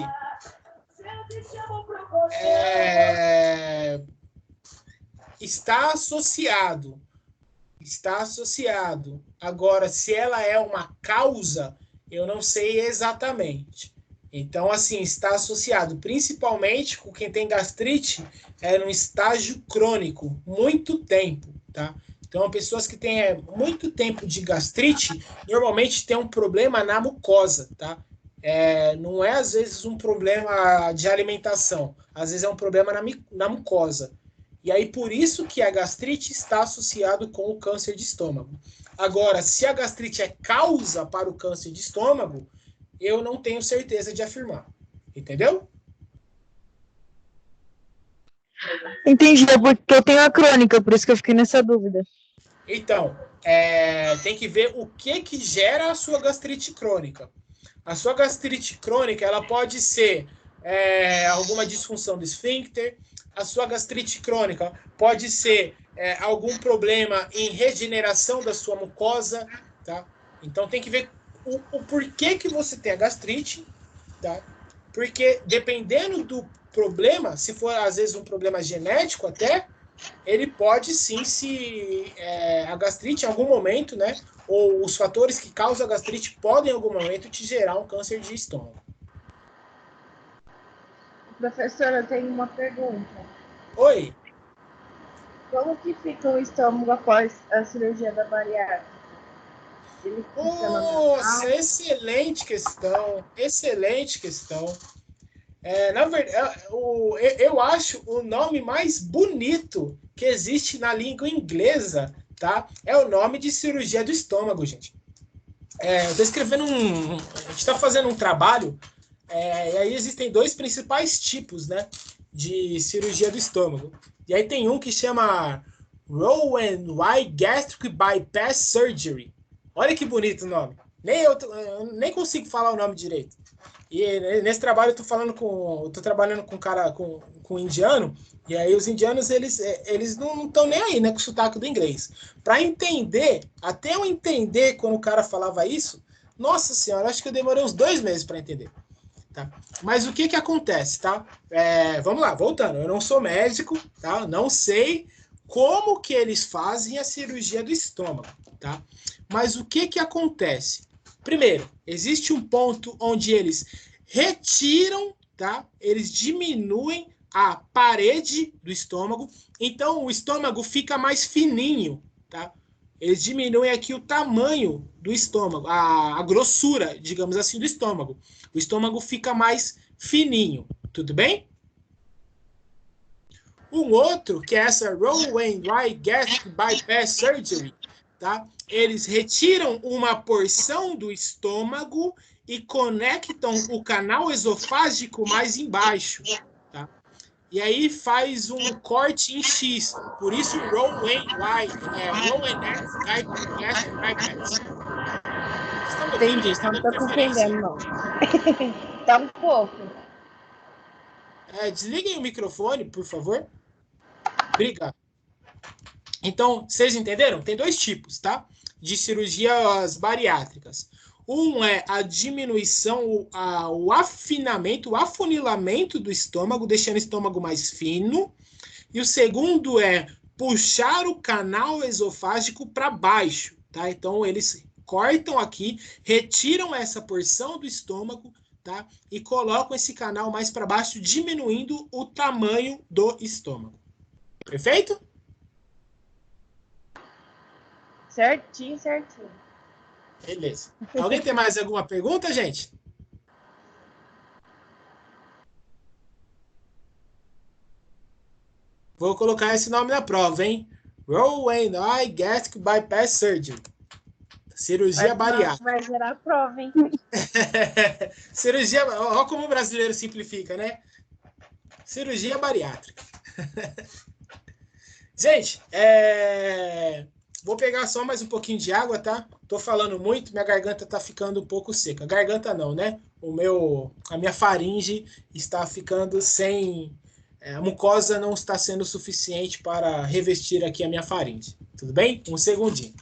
Está associado. Está associado. Agora, se ela é uma causa, eu não sei exatamente. Então, assim, está associado principalmente com quem tem gastrite no estágio crônico, muito tempo, tá? Então, pessoas que têm muito tempo de gastrite, normalmente tem um problema na mucosa, tá? Não é, às vezes, um problema de alimentação. Às vezes é um problema na mucosa. E aí, por isso que a gastrite está associado com o câncer de estômago. Agora, se a gastrite é causa para o câncer de estômago, eu não tenho certeza de afirmar. Entendeu? Entendi, é porque eu tenho a crônica, por isso que eu fiquei nessa dúvida. Então, tem que ver o que gera a sua gastrite crônica. A sua gastrite crônica, ela pode ser alguma disfunção do esfíncter. A sua gastrite crônica pode ser algum problema em regeneração da sua mucosa, tá? Então, tem que ver o porquê que você tem a gastrite, tá? Porque dependendo do problema, se for às vezes um problema genético até, ele pode sim a gastrite em algum momento, né? Ou os fatores que causam a gastrite podem em algum momento te gerar um câncer de estômago. Professora, eu tenho uma pergunta. Oi. Como que fica o estômago após a cirurgia da bariátrica? Nossa, excelente questão. Excelente questão. Na verdade, eu acho o nome mais bonito que existe na língua inglesa, tá? É o nome de cirurgia do estômago, gente. Eu estou escrevendo a gente está fazendo um trabalho, e aí existem 2 principais tipos, né, de cirurgia do estômago. E aí tem um que chama Roux and White Gastric Bypass Surgery. Olha que bonito o nome. Eu nem consigo falar o nome direito. E nesse trabalho eu tô trabalhando com um cara, com um indiano, e aí os indianos, eles não estão nem aí, né, com o sotaque do inglês. Para entender, até eu entender quando o cara falava isso, nossa senhora, acho que eu demorei uns 2 meses para entender. Tá? Mas o que acontece, tá? Vamos lá, voltando. Eu não sou médico, tá? Não sei como que eles fazem a cirurgia do estômago, tá? Mas o que acontece? Primeiro, existe um ponto onde eles retiram, tá? Eles diminuem a parede do estômago, então o estômago fica mais fininho, tá? Eles diminuem aqui o tamanho do estômago, a grossura, digamos assim, do estômago. O estômago fica mais fininho, tudo bem? Um outro, que é essa Roux-en-Y Gastric Bypass Surgery, tá? Eles retiram uma porção do estômago e conectam o canal esofágico mais embaixo, tá? E aí faz um corte em X, por isso Roux-en-Y, Roux-en-X Gastric Bypass. Entendi, não tô compreendendo, não. Tá um pouco. Desliguem o microfone, por favor. Obrigado. Então, vocês entenderam? Tem 2 tipos, tá? De cirurgias bariátricas. Um é a diminuição, o afinamento, o afunilamento do estômago, deixando o estômago mais fino. E o segundo é puxar o canal esofágico para baixo, tá? Então, eles cortam aqui, retiram essa porção do estômago, tá? E colocam esse canal mais para baixo, diminuindo o tamanho do estômago. Perfeito? Certinho, certinho. Beleza. Alguém tem mais alguma pergunta, gente? Vou colocar esse nome na prova, hein? Roux-en-Y Gastric Bypass Surgery. Cirurgia bariátrica. Vai gerar a prova, hein? Cirurgia... Olha como o brasileiro simplifica, né? Cirurgia bariátrica. Gente, vou pegar só mais um pouquinho de água, tá? Tô falando muito, minha garganta tá ficando um pouco seca. Garganta não, né? A minha faringe está ficando sem... a mucosa não está sendo suficiente para revestir aqui a minha faringe. Tudo bem? Um segundinho.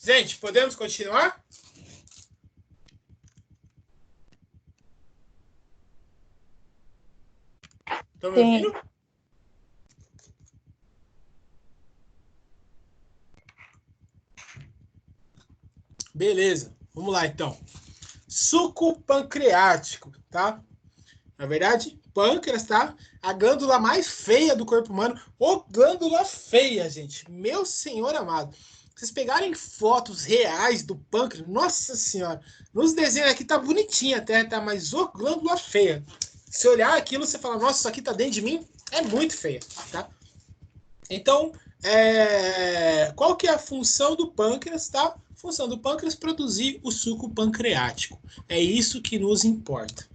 Gente, podemos continuar? Estão me ouvindo? Beleza, vamos lá então. Suco pancreático, tá? Na verdade, pâncreas, tá? A glândula mais feia do corpo humano. Ô, glândula feia, gente. Meu senhor amado. vocês pegarem fotos reais do pâncreas, nossa senhora, nos desenhos aqui tá bonitinho até, tá, mas ô glândula feia. Se olhar aquilo, você fala, nossa, isso aqui tá dentro de mim, é muito feia, tá? Então, qual que é a função do pâncreas, tá? A função do pâncreas é produzir o suco pancreático. É isso que nos importa.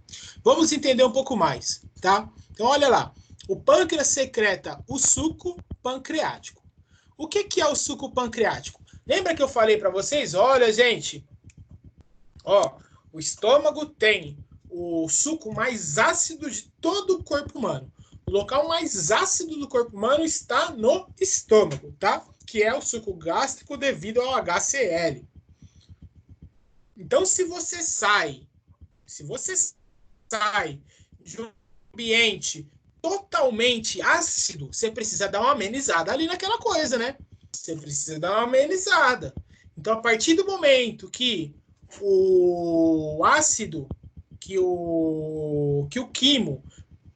Vamos entender um pouco mais, tá? Então, olha lá. O pâncreas secreta o suco pancreático. O que é o suco pancreático? Lembra que eu falei para vocês? Olha, gente. Ó, o estômago tem o suco mais ácido de todo o corpo humano. O local mais ácido do corpo humano está no estômago, tá? Que é o suco gástrico devido ao HCl. Então, se você sai de um ambiente totalmente ácido, você precisa dar uma amenizada ali naquela coisa, né? Você precisa dar uma amenizada. Então, a partir do momento que o ácido, que o quimo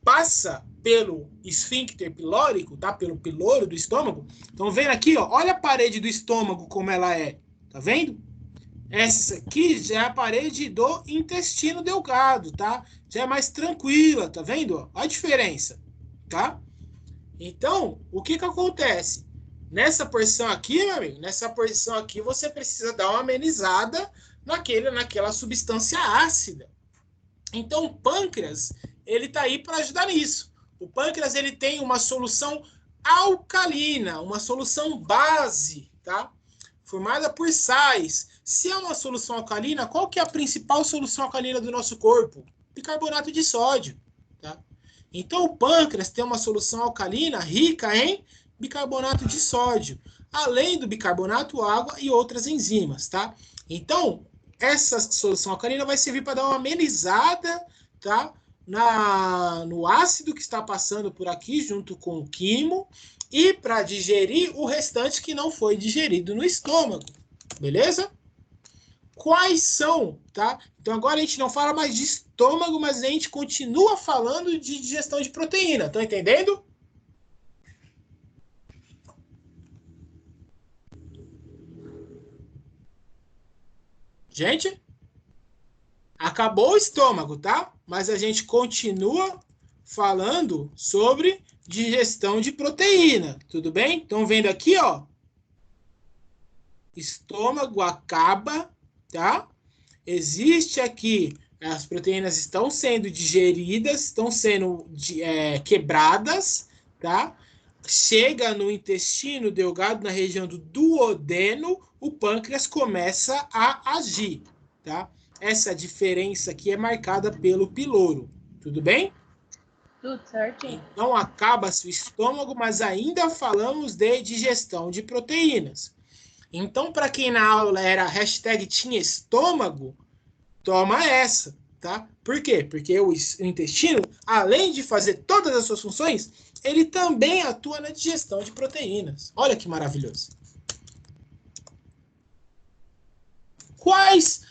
passa pelo esfíncter pilórico, tá? Pelo piloro do estômago. Então, vendo aqui, ó, olha a parede do estômago como ela é. Tá vendo? Essa aqui já é a parede do intestino delgado, tá? Já é mais tranquila, tá vendo? Olha a diferença, tá? Então, o que acontece? Nessa porção aqui, meu amigo, nessa porção aqui, você precisa dar uma amenizada naquela substância ácida. Então, o pâncreas, ele tá aí para ajudar nisso. O pâncreas, ele tem uma solução alcalina, uma solução base, tá? Formada por sais. Se é uma solução alcalina, qual que é a principal solução alcalina do nosso corpo? Bicarbonato de sódio, tá? Então, o pâncreas tem uma solução alcalina rica em bicarbonato de sódio, além do bicarbonato, água e outras enzimas, tá? Então, essa solução alcalina vai servir para dar uma amenizada, tá? No ácido que está passando por aqui, junto com o quimo, e para digerir o restante que não foi digerido no estômago, beleza? Quais são, tá? Então agora a gente não fala mais de estômago, mas a gente continua falando de digestão de proteína, estão entendendo? Gente, acabou o estômago, tá? Mas a gente continua falando sobre digestão de proteína, tudo bem? Então, vendo aqui, ó, estômago acaba, tá? Existe aqui, as proteínas estão sendo digeridas, estão sendo quebradas, tá? Chega no intestino delgado, na região do duodeno, o pâncreas começa a agir, tá? Essa diferença aqui é marcada pelo piloro, tudo bem? Tudo certinho. Então, acaba-se o estômago, mas ainda falamos de digestão de proteínas. Então, para quem na aula era hashtag tinha estômago, toma essa, tá? Por quê? Porque o intestino, além de fazer todas as suas funções, ele também atua na digestão de proteínas. Olha que maravilhoso. Quais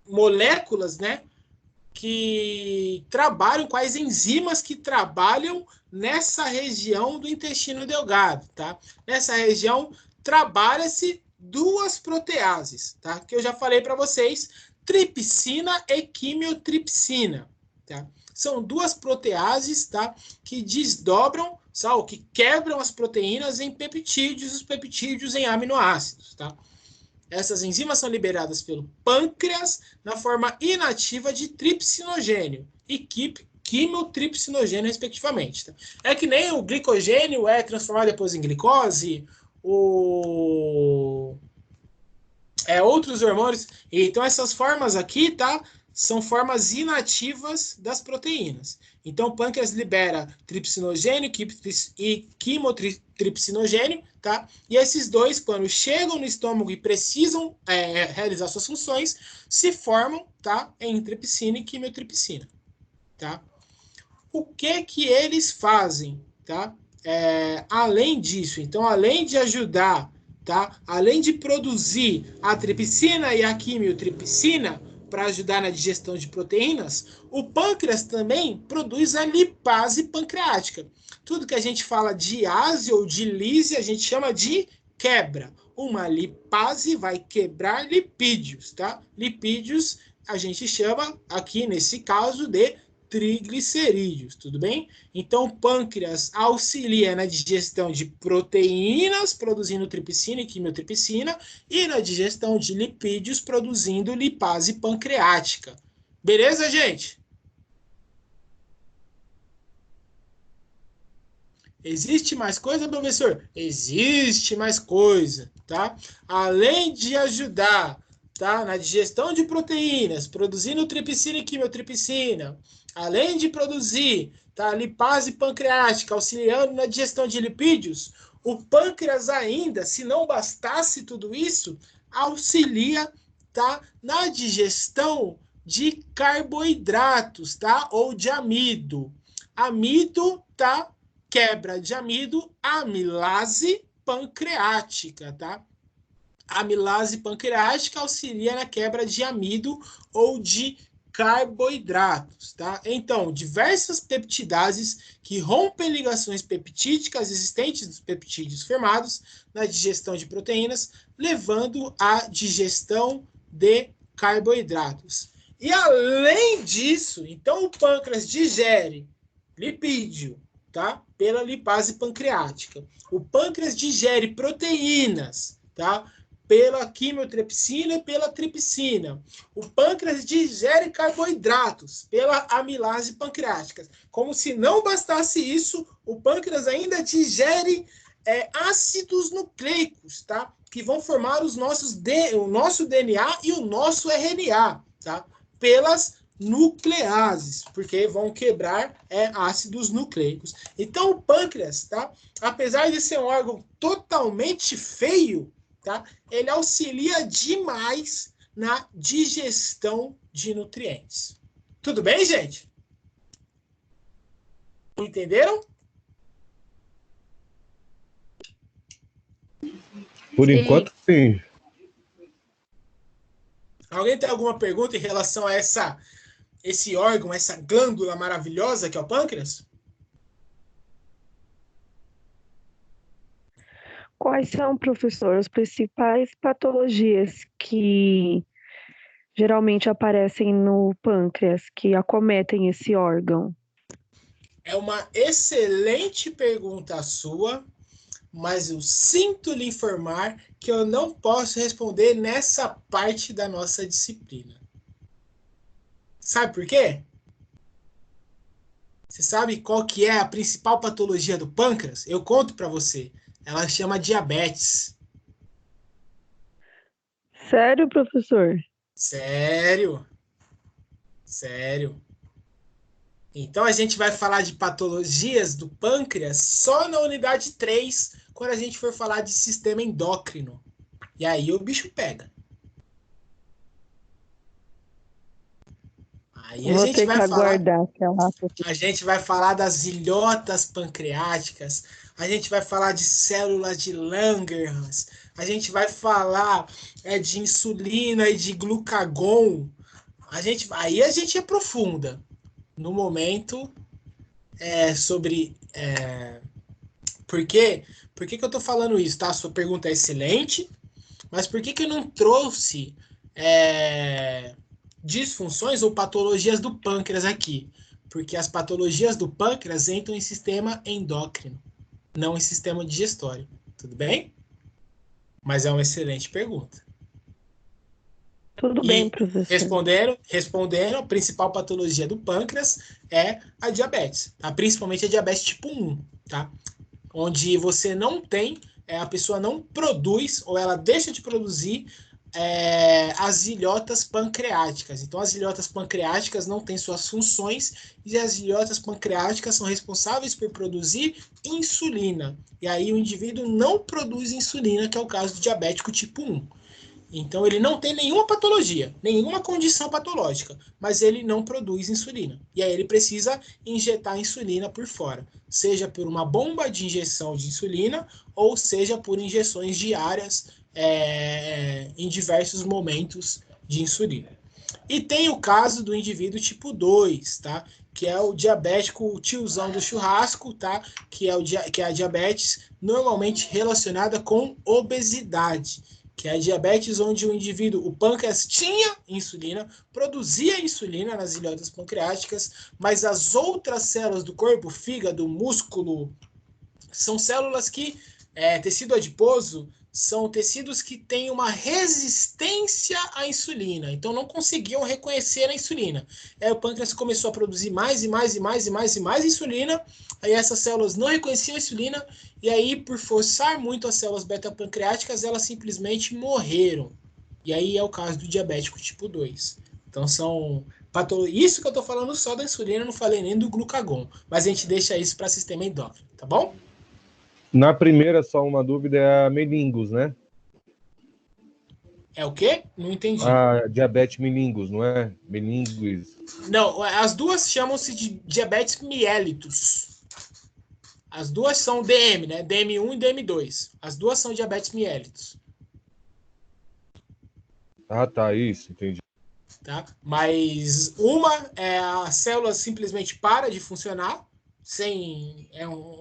moléculas, né, que trabalham, quais enzimas que trabalham nessa região do intestino delgado, tá? Nessa região trabalha-se duas proteases, tá? Que eu já falei para vocês, tripsina e quimiotripsina, tá? São duas proteases, tá? Que desdobram, sabe? Que quebram as proteínas em peptídeos, os peptídeos em aminoácidos, tá? Essas enzimas são liberadas pelo pâncreas na forma inativa de tripsinogênio e quimiotripsinogênio, respectivamente. Tá? É que nem o glicogênio é transformado depois em glicose, outros hormônios. Então, essas formas aqui, tá? São formas inativas das proteínas. Então, o pâncreas libera tripsinogênio e quimotripsinogênio, tá? E esses dois, quando chegam no estômago e precisam realizar suas funções, se formam, tá? Em tripsina e quimiotripsina, tá? O que eles fazem, tá? Além disso, então, além de ajudar, tá? Além de produzir a tripsina e a quimiotripsina, para ajudar na digestão de proteínas, o pâncreas também produz a lipase pancreática. Tudo que a gente fala de ase ou de lise, a gente chama de quebra. Uma lipase vai quebrar lipídios, tá? Lipídios a gente chama aqui, nesse caso, de triglicerídeos, tudo bem? Então, o pâncreas auxilia na digestão de proteínas, produzindo tripsina e quimiotripsina, e na digestão de lipídios, produzindo lipase pancreática. Beleza, gente? Existe mais coisa, professor? Existe mais coisa, tá? Além de ajudar, tá, na digestão de proteínas, produzindo tripsina e quimiotripsina, além de produzir, tá, lipase pancreática, auxiliando na digestão de lipídios, o pâncreas ainda, se não bastasse tudo isso, auxilia, tá, na digestão de carboidratos, tá, ou de amido. Amido, tá, quebra de amido, amilase pancreática, tá? A amilase pancreática auxilia na quebra de amido ou de carboidratos, tá? Então, diversas peptidases que rompem ligações peptídicas existentes dos peptídeos formados na digestão de proteínas, levando à digestão de carboidratos. E além disso, então o pâncreas digere lipídio, tá? Pela lipase pancreática. O pâncreas digere proteínas, tá? Pela quimiotripsina e pela tripsina. O pâncreas digere carboidratos pela amilase pancreática. Como se não bastasse isso, o pâncreas ainda digere ácidos nucleicos, tá? Que vão formar o nosso DNA e o nosso RNA, tá? Pelas nucleases, porque vão quebrar ácidos nucleicos. Então, o pâncreas, tá? Apesar de ser um órgão totalmente feio, tá? Ele auxilia demais na digestão de nutrientes. Tudo bem, gente? Entenderam? Por enquanto, sim. Alguém tem alguma pergunta em relação a esse órgão, essa glândula maravilhosa que é o pâncreas? Quais são, professor, as principais patologias que geralmente aparecem no pâncreas, que acometem esse órgão? É uma excelente pergunta sua, mas eu sinto lhe informar que eu não posso responder nessa parte da nossa disciplina. Sabe por quê? Você sabe qual que é a principal patologia do pâncreas? Eu conto para você. Ela chama diabetes. Sério, professor? Sério. Sério. Então, a gente vai falar de patologias do pâncreas só na unidade 3, quando a gente for falar de sistema endócrino. E aí o bicho pega. Aí a gente vai falar, a gente vai falar das ilhotas pancreáticas, a gente vai falar de células de Langerhans, a gente vai falar de insulina e de glucagon. Aí a gente aprofunda. No momento, sobre por que eu estou falando isso, tá? A sua pergunta é excelente, mas por que eu não trouxe disfunções ou patologias do pâncreas aqui? Porque as patologias do pâncreas entram em sistema endócrino, não em sistema digestório. Tudo bem? Mas é uma excelente pergunta. Tudo bem, professor. Respondendo, a principal patologia do pâncreas é a diabetes, tá? Principalmente a diabetes tipo 1, tá? Onde você não tem, a pessoa não produz, ou ela deixa de produzir as ilhotas pancreáticas. Então, as ilhotas pancreáticas não têm suas funções e as ilhotas pancreáticas são responsáveis por produzir insulina. E aí o indivíduo não produz insulina, que é o caso do diabético tipo 1. Então, ele não tem nenhuma patologia, nenhuma condição patológica, mas ele não produz insulina. E aí ele precisa injetar insulina por fora, seja por uma bomba de injeção de insulina, ou seja por injeções diárias em diversos momentos de insulina. E tem o caso do indivíduo tipo 2, tá? Que é o diabético tiozão do churrasco, tá? Que é a diabetes normalmente relacionada com obesidade, que é a diabetes onde o indivíduo, o pâncreas tinha insulina, produzia insulina nas ilhotas pancreáticas, mas as outras células do corpo, fígado, músculo, são células que, tecido adiposo, são tecidos que têm uma resistência à insulina, então não conseguiam reconhecer a insulina. Aí o pâncreas começou a produzir mais insulina, aí essas células não reconheciam a insulina, e aí, por forçar muito as células beta-pancreáticas, elas simplesmente morreram. E aí é o caso do diabético tipo 2. Então são isso que eu estou falando só da insulina, não falei nem do glucagon, mas a gente deixa isso para sistema endócrino, tá bom? Na primeira, só uma dúvida, é a meningus, né? É o quê? Não entendi. A diabetes meningus, não é? Meningus. Não, as duas chamam-se de diabetes mellitus. As duas são DM, né? DM1 e DM2. As duas são diabetes mellitus. Ah, tá, isso, entendi. Tá? Mas uma, a célula simplesmente para de funcionar,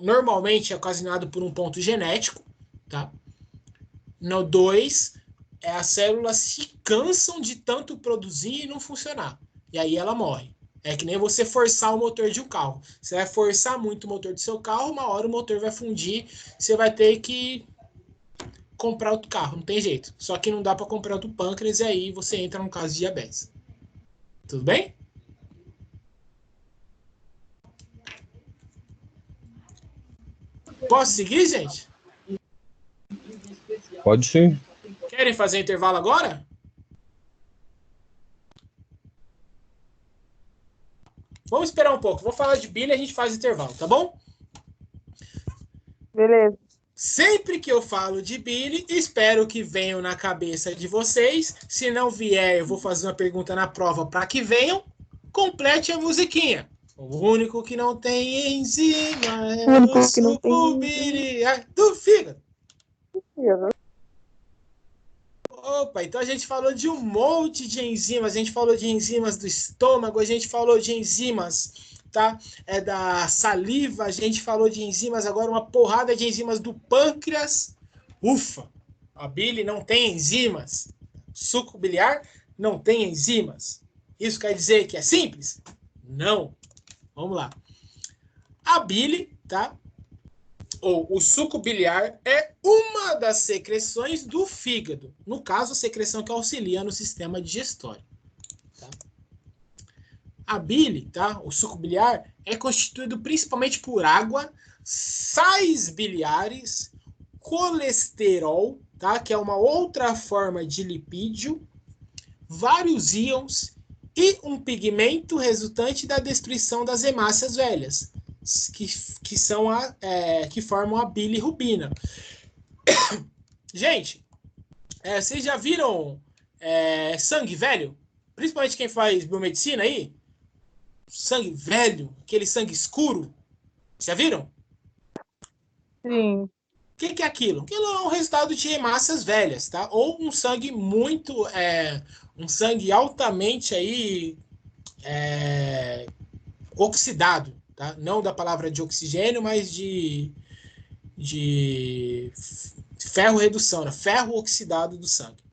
normalmente é ocasionado por um ponto genético, tá? No 2, as células se cansam de tanto produzir e não funcionar. E aí ela morre. É que nem você forçar o motor de um carro. Você vai forçar muito o motor do seu carro, uma hora o motor vai fundir, você vai ter que comprar outro carro, não tem jeito. Só que não dá para comprar outro pâncreas e aí você entra no caso de diabetes. Tudo bem? Posso seguir, gente? Pode sim. Querem fazer intervalo agora? Vamos esperar um pouco. Vou falar de bile e a gente faz intervalo, tá bom? Beleza. Sempre que eu falo de bile, espero que venham na cabeça de vocês. Se não vier, eu vou fazer uma pergunta na prova para que venham. Complete a musiquinha. O único que não tem enzima é o suco biliar do fígado. Opa, então a gente falou de um monte de enzimas. A gente falou de enzimas do estômago, a gente falou de enzimas, tá? Da saliva, a gente falou de enzimas, agora uma porrada de enzimas do pâncreas. Ufa! A bile não tem enzimas. Suco biliar não tem enzimas. Isso quer dizer que é simples? Não. Vamos lá. A bile, tá? Ou o suco biliar é uma das secreções do fígado. No caso, a secreção que auxilia no sistema digestório. Tá? A bile, tá? O suco biliar, é constituído principalmente por água, sais biliares, colesterol, tá? Que é uma outra forma de lipídio, vários íons e um pigmento resultante da destruição das hemácias velhas, que formam a bilirrubina. Gente, vocês já viram sangue velho? Principalmente quem faz biomedicina aí? Sangue velho, aquele sangue escuro. Já viram? Sim. O que é aquilo? Aquilo é um resultado de hemácias velhas, tá? Ou um sangue um sangue altamente aí oxidado, tá? Não da palavra de oxigênio, mas de ferro redução, né? Ferro oxidado do sangue,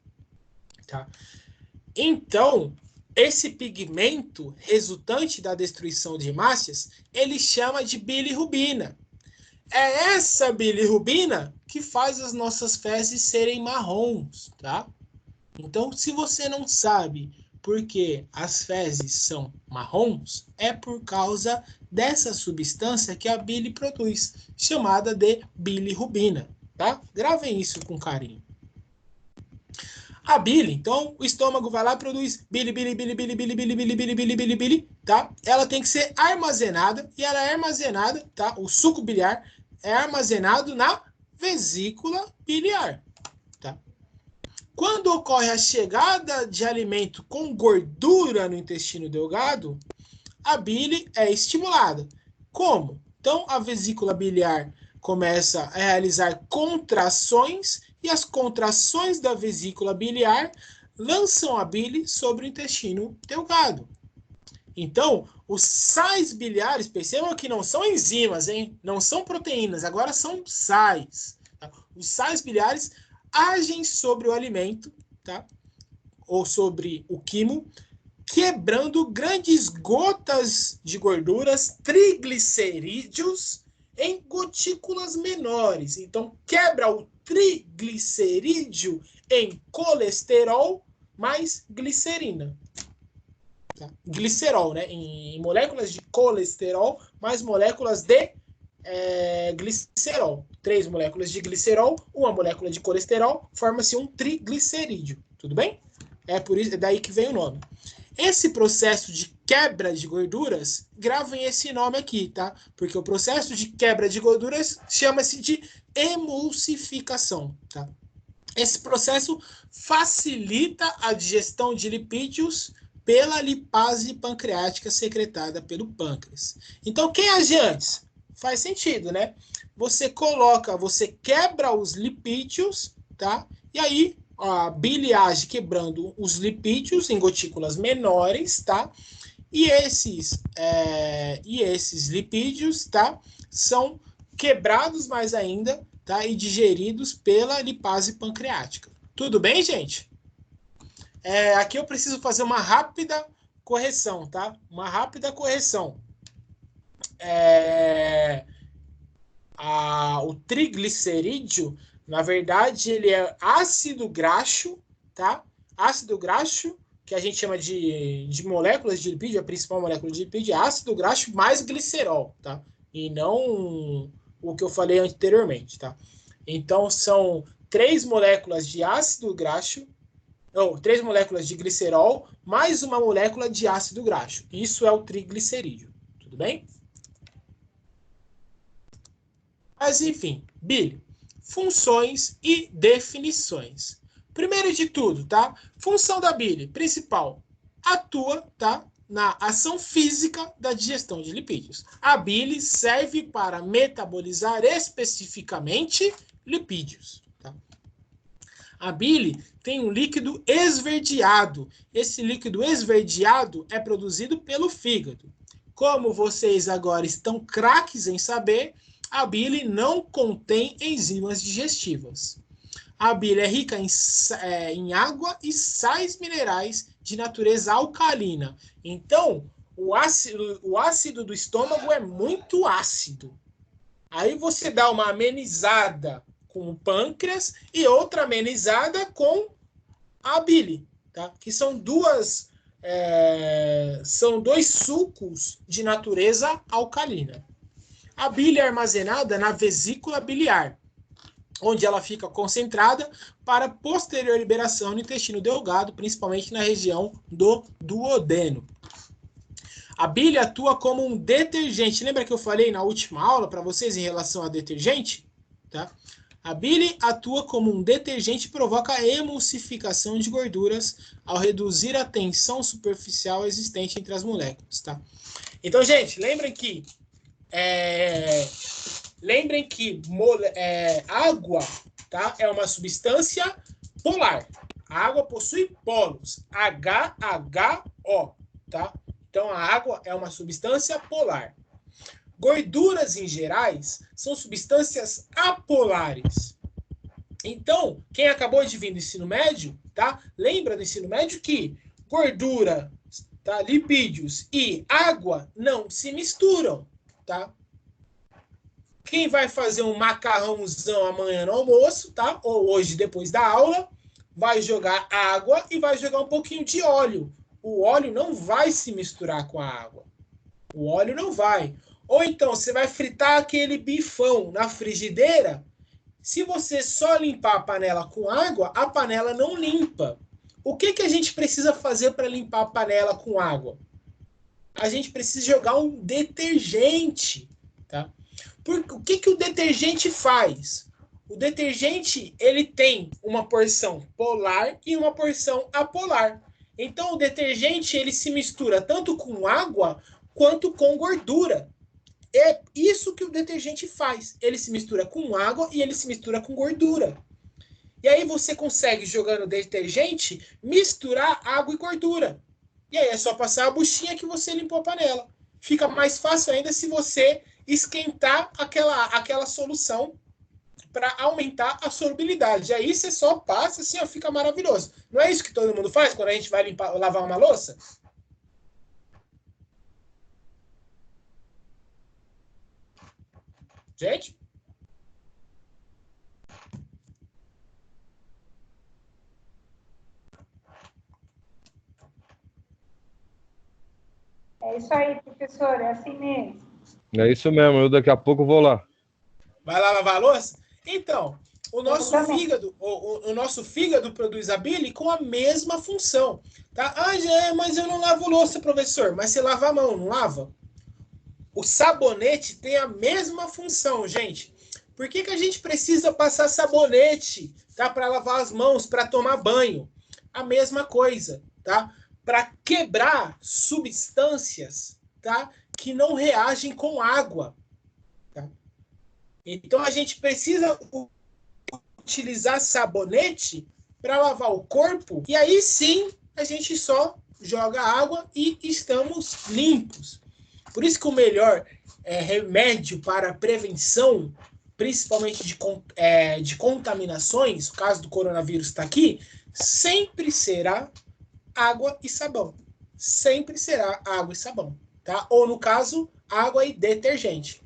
tá? Então, esse pigmento resultante da destruição de hemácias, ele chama de bilirrubina. É essa bilirrubina que faz as nossas fezes serem marrons, tá? Então, se você não sabe por que as fezes são marrons, é por causa dessa substância que a bile produz, chamada de bilirrubina, tá? Gravem isso com carinho. A bile, então, o estômago vai lá e produz bile, tá? Ela tem que ser armazenada, e ela é armazenada, tá? O suco biliar é armazenado na vesícula biliar, tá? Quando ocorre a chegada de alimento com gordura no intestino delgado, a bile é estimulada. Como? Então, a vesícula biliar começa a realizar contrações e as contrações da vesícula biliar lançam a bile sobre o intestino delgado. Então, os sais biliares, percebam que não são enzimas, hein? Não são proteínas, agora são sais. Tá? Os sais biliares agem sobre o alimento, tá? Ou sobre o quimo, quebrando grandes gotas de gorduras, triglicerídeos, em gotículas menores. Então, quebra o triglicerídeo em colesterol mais glicerina. Tá? Glicerol, né? Em moléculas de colesterol mais moléculas de glicerol. 3 moléculas de glicerol, 1 molécula de colesterol, forma-se um triglicerídeo. Tudo bem? É por isso, é daí que vem o nome. Esse processo de quebra de gorduras, gravem esse nome aqui, tá? Porque o processo de quebra de gorduras chama-se de emulsificação, tá? Esse processo facilita a digestão de lipídios pela lipase pancreática secretada pelo pâncreas. Então, quem age antes? Faz sentido, né? Você quebra os lipídios, tá? E aí, a bile age quebrando os lipídios em gotículas menores, tá? E esses lipídios, tá? São quebrados mais ainda, tá? E digeridos pela lipase pancreática. Tudo bem, gente? Aqui eu preciso fazer uma rápida correção, tá? Uma rápida correção. O triglicerídeo, na verdade, ele é ácido graxo, tá? Ácido graxo, que a gente chama de moléculas de lipídio, a principal molécula de lipídio é ácido graxo mais glicerol, tá? E não o que eu falei anteriormente, tá? Então, são 3 moléculas de ácido graxo, ou 3 moléculas de glicerol, mais uma molécula de ácido graxo. Isso é o triglicerídeo, tudo bem? Mas, enfim, bile. Funções e definições. Primeiro de tudo, tá? Função da bile principal atua, tá? Na ação física da digestão de lipídios. A bile serve para metabolizar especificamente lipídios. Tá? A bile tem um líquido esverdeado. Esse líquido esverdeado é produzido pelo fígado. Como vocês agora estão craques em saber, a bile não contém enzimas digestivas. A bile é rica em água e sais minerais de natureza alcalina. Então, o ácido do estômago é muito ácido. Aí você dá uma amenizada com o pâncreas e outra amenizada com a bile, tá? Que são dois sucos de natureza alcalina. A bile é armazenada na vesícula biliar, onde ela fica concentrada para posterior liberação no intestino delgado, principalmente na região do duodeno. A bile atua como um detergente. Lembra que eu falei na última aula para vocês em relação a detergente? Tá? A bile atua como um detergente e provoca a emulsificação de gorduras ao reduzir a tensão superficial existente entre as moléculas. Tá? Então, gente, lembrem que água, tá, é uma substância polar. A água possui polos, HHO, tá? Então, a água é uma substância polar. Gorduras, em gerais, são substâncias apolares. Então, quem acabou de vir do ensino médio, tá? Lembra do ensino médio que gordura, tá, lipídios e água não se misturam, tá? Quem vai fazer um macarrãozão amanhã no almoço, tá? Ou hoje, depois da aula, vai jogar água e vai jogar um pouquinho de óleo. O óleo não vai se misturar com a água. O óleo não vai. Ou então, você vai fritar aquele bifão na frigideira. Se você só limpar a panela com água, a panela não limpa. O que a gente precisa fazer para limpar a panela com água? A gente precisa jogar um detergente, tá? Porque o que o detergente faz? O detergente, ele tem uma porção polar e uma porção apolar. Então, o detergente, ele se mistura tanto com água quanto com gordura. É isso que o detergente faz. Ele se mistura com água e ele se mistura com gordura. E aí você consegue, jogando detergente, misturar água e gordura. E aí é só passar a buchinha que você limpou a panela. Fica mais fácil ainda se você esquentar aquela solução para aumentar a solubilidade. E aí você só passa assim, ó, fica maravilhoso. Não é isso que todo mundo faz quando a gente vai lavar uma louça? Gente? É isso aí, professor, é assim mesmo. É isso mesmo, eu daqui a pouco vou lá. Vai lá lavar a louça? Então, o nosso também. fígado, o nosso fígado produz a bile com a mesma função. Tá? Mas eu não lavo louça, professor. Mas você lava a mão, não lava? O sabonete tem a mesma função, gente. Por que a gente precisa passar sabonete, tá? Para lavar as mãos, para tomar banho? A mesma coisa, tá? Para quebrar substâncias, tá? Que não reagem com água. Tá? Então a gente precisa utilizar sabonete para lavar o corpo e aí sim a gente só joga água e estamos limpos. Por isso que o melhor remédio para prevenção, principalmente de contaminações, o caso do coronavírus está aqui, sempre será água e sabão. Sempre será água e sabão. Tá? Ou, no caso, água e detergente.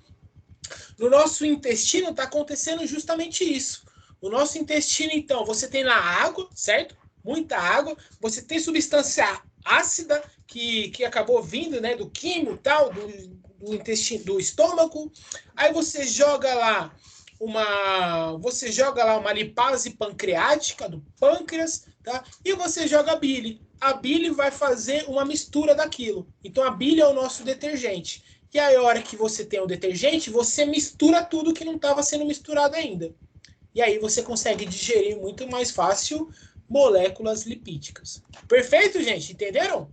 No nosso intestino está acontecendo justamente isso. O nosso intestino, então, você tem na água, certo? Muita água. Você tem substância ácida que acabou vindo, né, do químio, tal, do intestino, do estômago. Aí você joga lá uma lipase pancreática do pâncreas, tá? E você joga a bile. A bile vai fazer uma mistura daquilo. Então a bile é o nosso detergente. E aí, a hora que você tem o detergente, você mistura tudo que não estava sendo misturado ainda. E aí você consegue digerir muito mais fácil moléculas lipídicas. Perfeito, gente? Entenderam?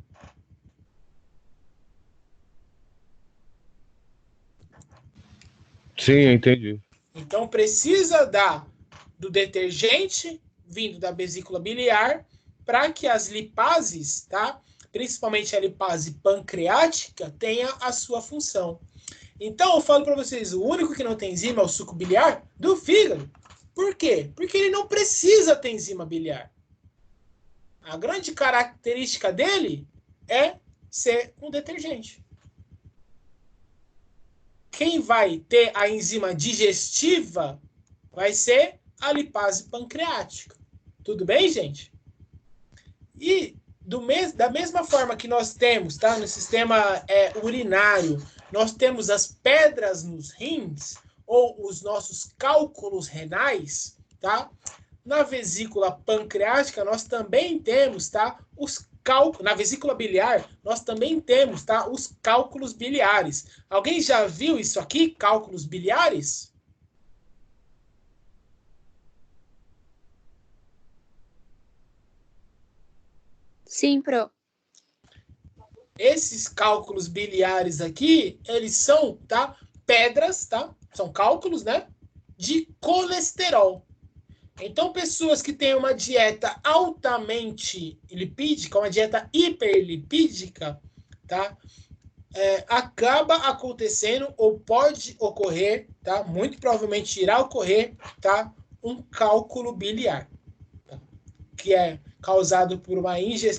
Sim, entendi. Então precisa do detergente vindo da vesícula biliar para que as lipases, tá? Principalmente a lipase pancreática, tenha a sua função. Então eu falo para vocês, o único que não tem enzima é o suco biliar do fígado. Por quê? Porque ele não precisa ter enzima biliar. A grande característica dele é ser um detergente. Quem vai ter a enzima digestiva vai ser a lipase pancreática. Tudo bem, gente? E da mesma forma que nós temos, tá, no sistema urinário, nós temos as pedras nos rins, ou os nossos cálculos renais, tá? Na vesícula pancreática, nós também temos, tá, na vesícula biliar, nós também temos, tá, os cálculos biliares. Alguém já viu isso aqui, cálculos biliares? Sim, pro. Esses cálculos biliares aqui, eles são, tá, pedras, tá? São cálculos, né, de colesterol. Então, pessoas que têm uma dieta altamente lipídica, uma dieta hiperlipídica, tá? Acaba acontecendo ou pode ocorrer, tá? Muito provavelmente irá ocorrer, tá? Um cálculo biliar, tá? Que é causado por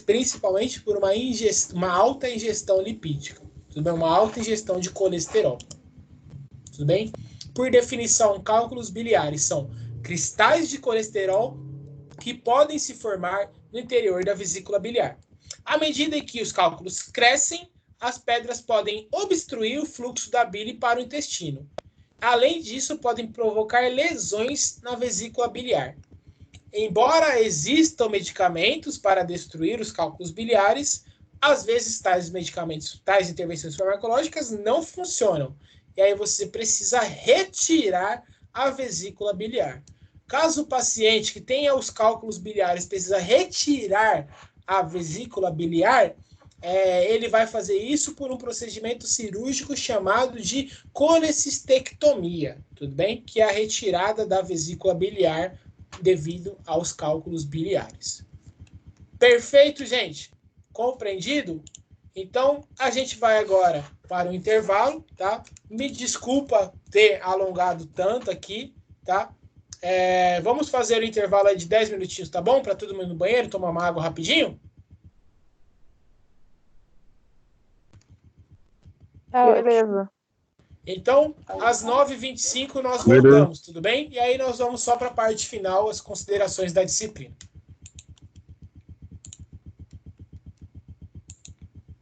principalmente por uma alta ingestão lipídica, tudo bem? Uma alta ingestão de colesterol, tudo bem? Por definição, cálculos biliares são cristais de colesterol que podem se formar no interior da vesícula biliar. À medida em que os cálculos crescem, as pedras podem obstruir o fluxo da bile para o intestino. Além disso, podem provocar lesões na vesícula biliar. Embora existam medicamentos para destruir os cálculos biliares, às vezes tais intervenções farmacológicas não funcionam. E aí você precisa retirar a vesícula biliar. Caso o paciente que tenha os cálculos biliares precisa retirar a vesícula biliar, ele vai fazer isso por um procedimento cirúrgico chamado de colecistectomia, tudo bem? Que é a retirada da vesícula biliar devido aos cálculos biliares. Perfeito, gente? Compreendido? Então, a gente vai agora para o intervalo, tá? Me desculpa ter alongado tanto aqui, tá? Vamos fazer o intervalo aí de 10 minutinhos, tá bom? Para todo mundo ir no banheiro, tomar uma água rapidinho? Beleza. Então, às 9h25 nós voltamos, tudo bem? E aí nós vamos só para a parte final, as considerações da disciplina.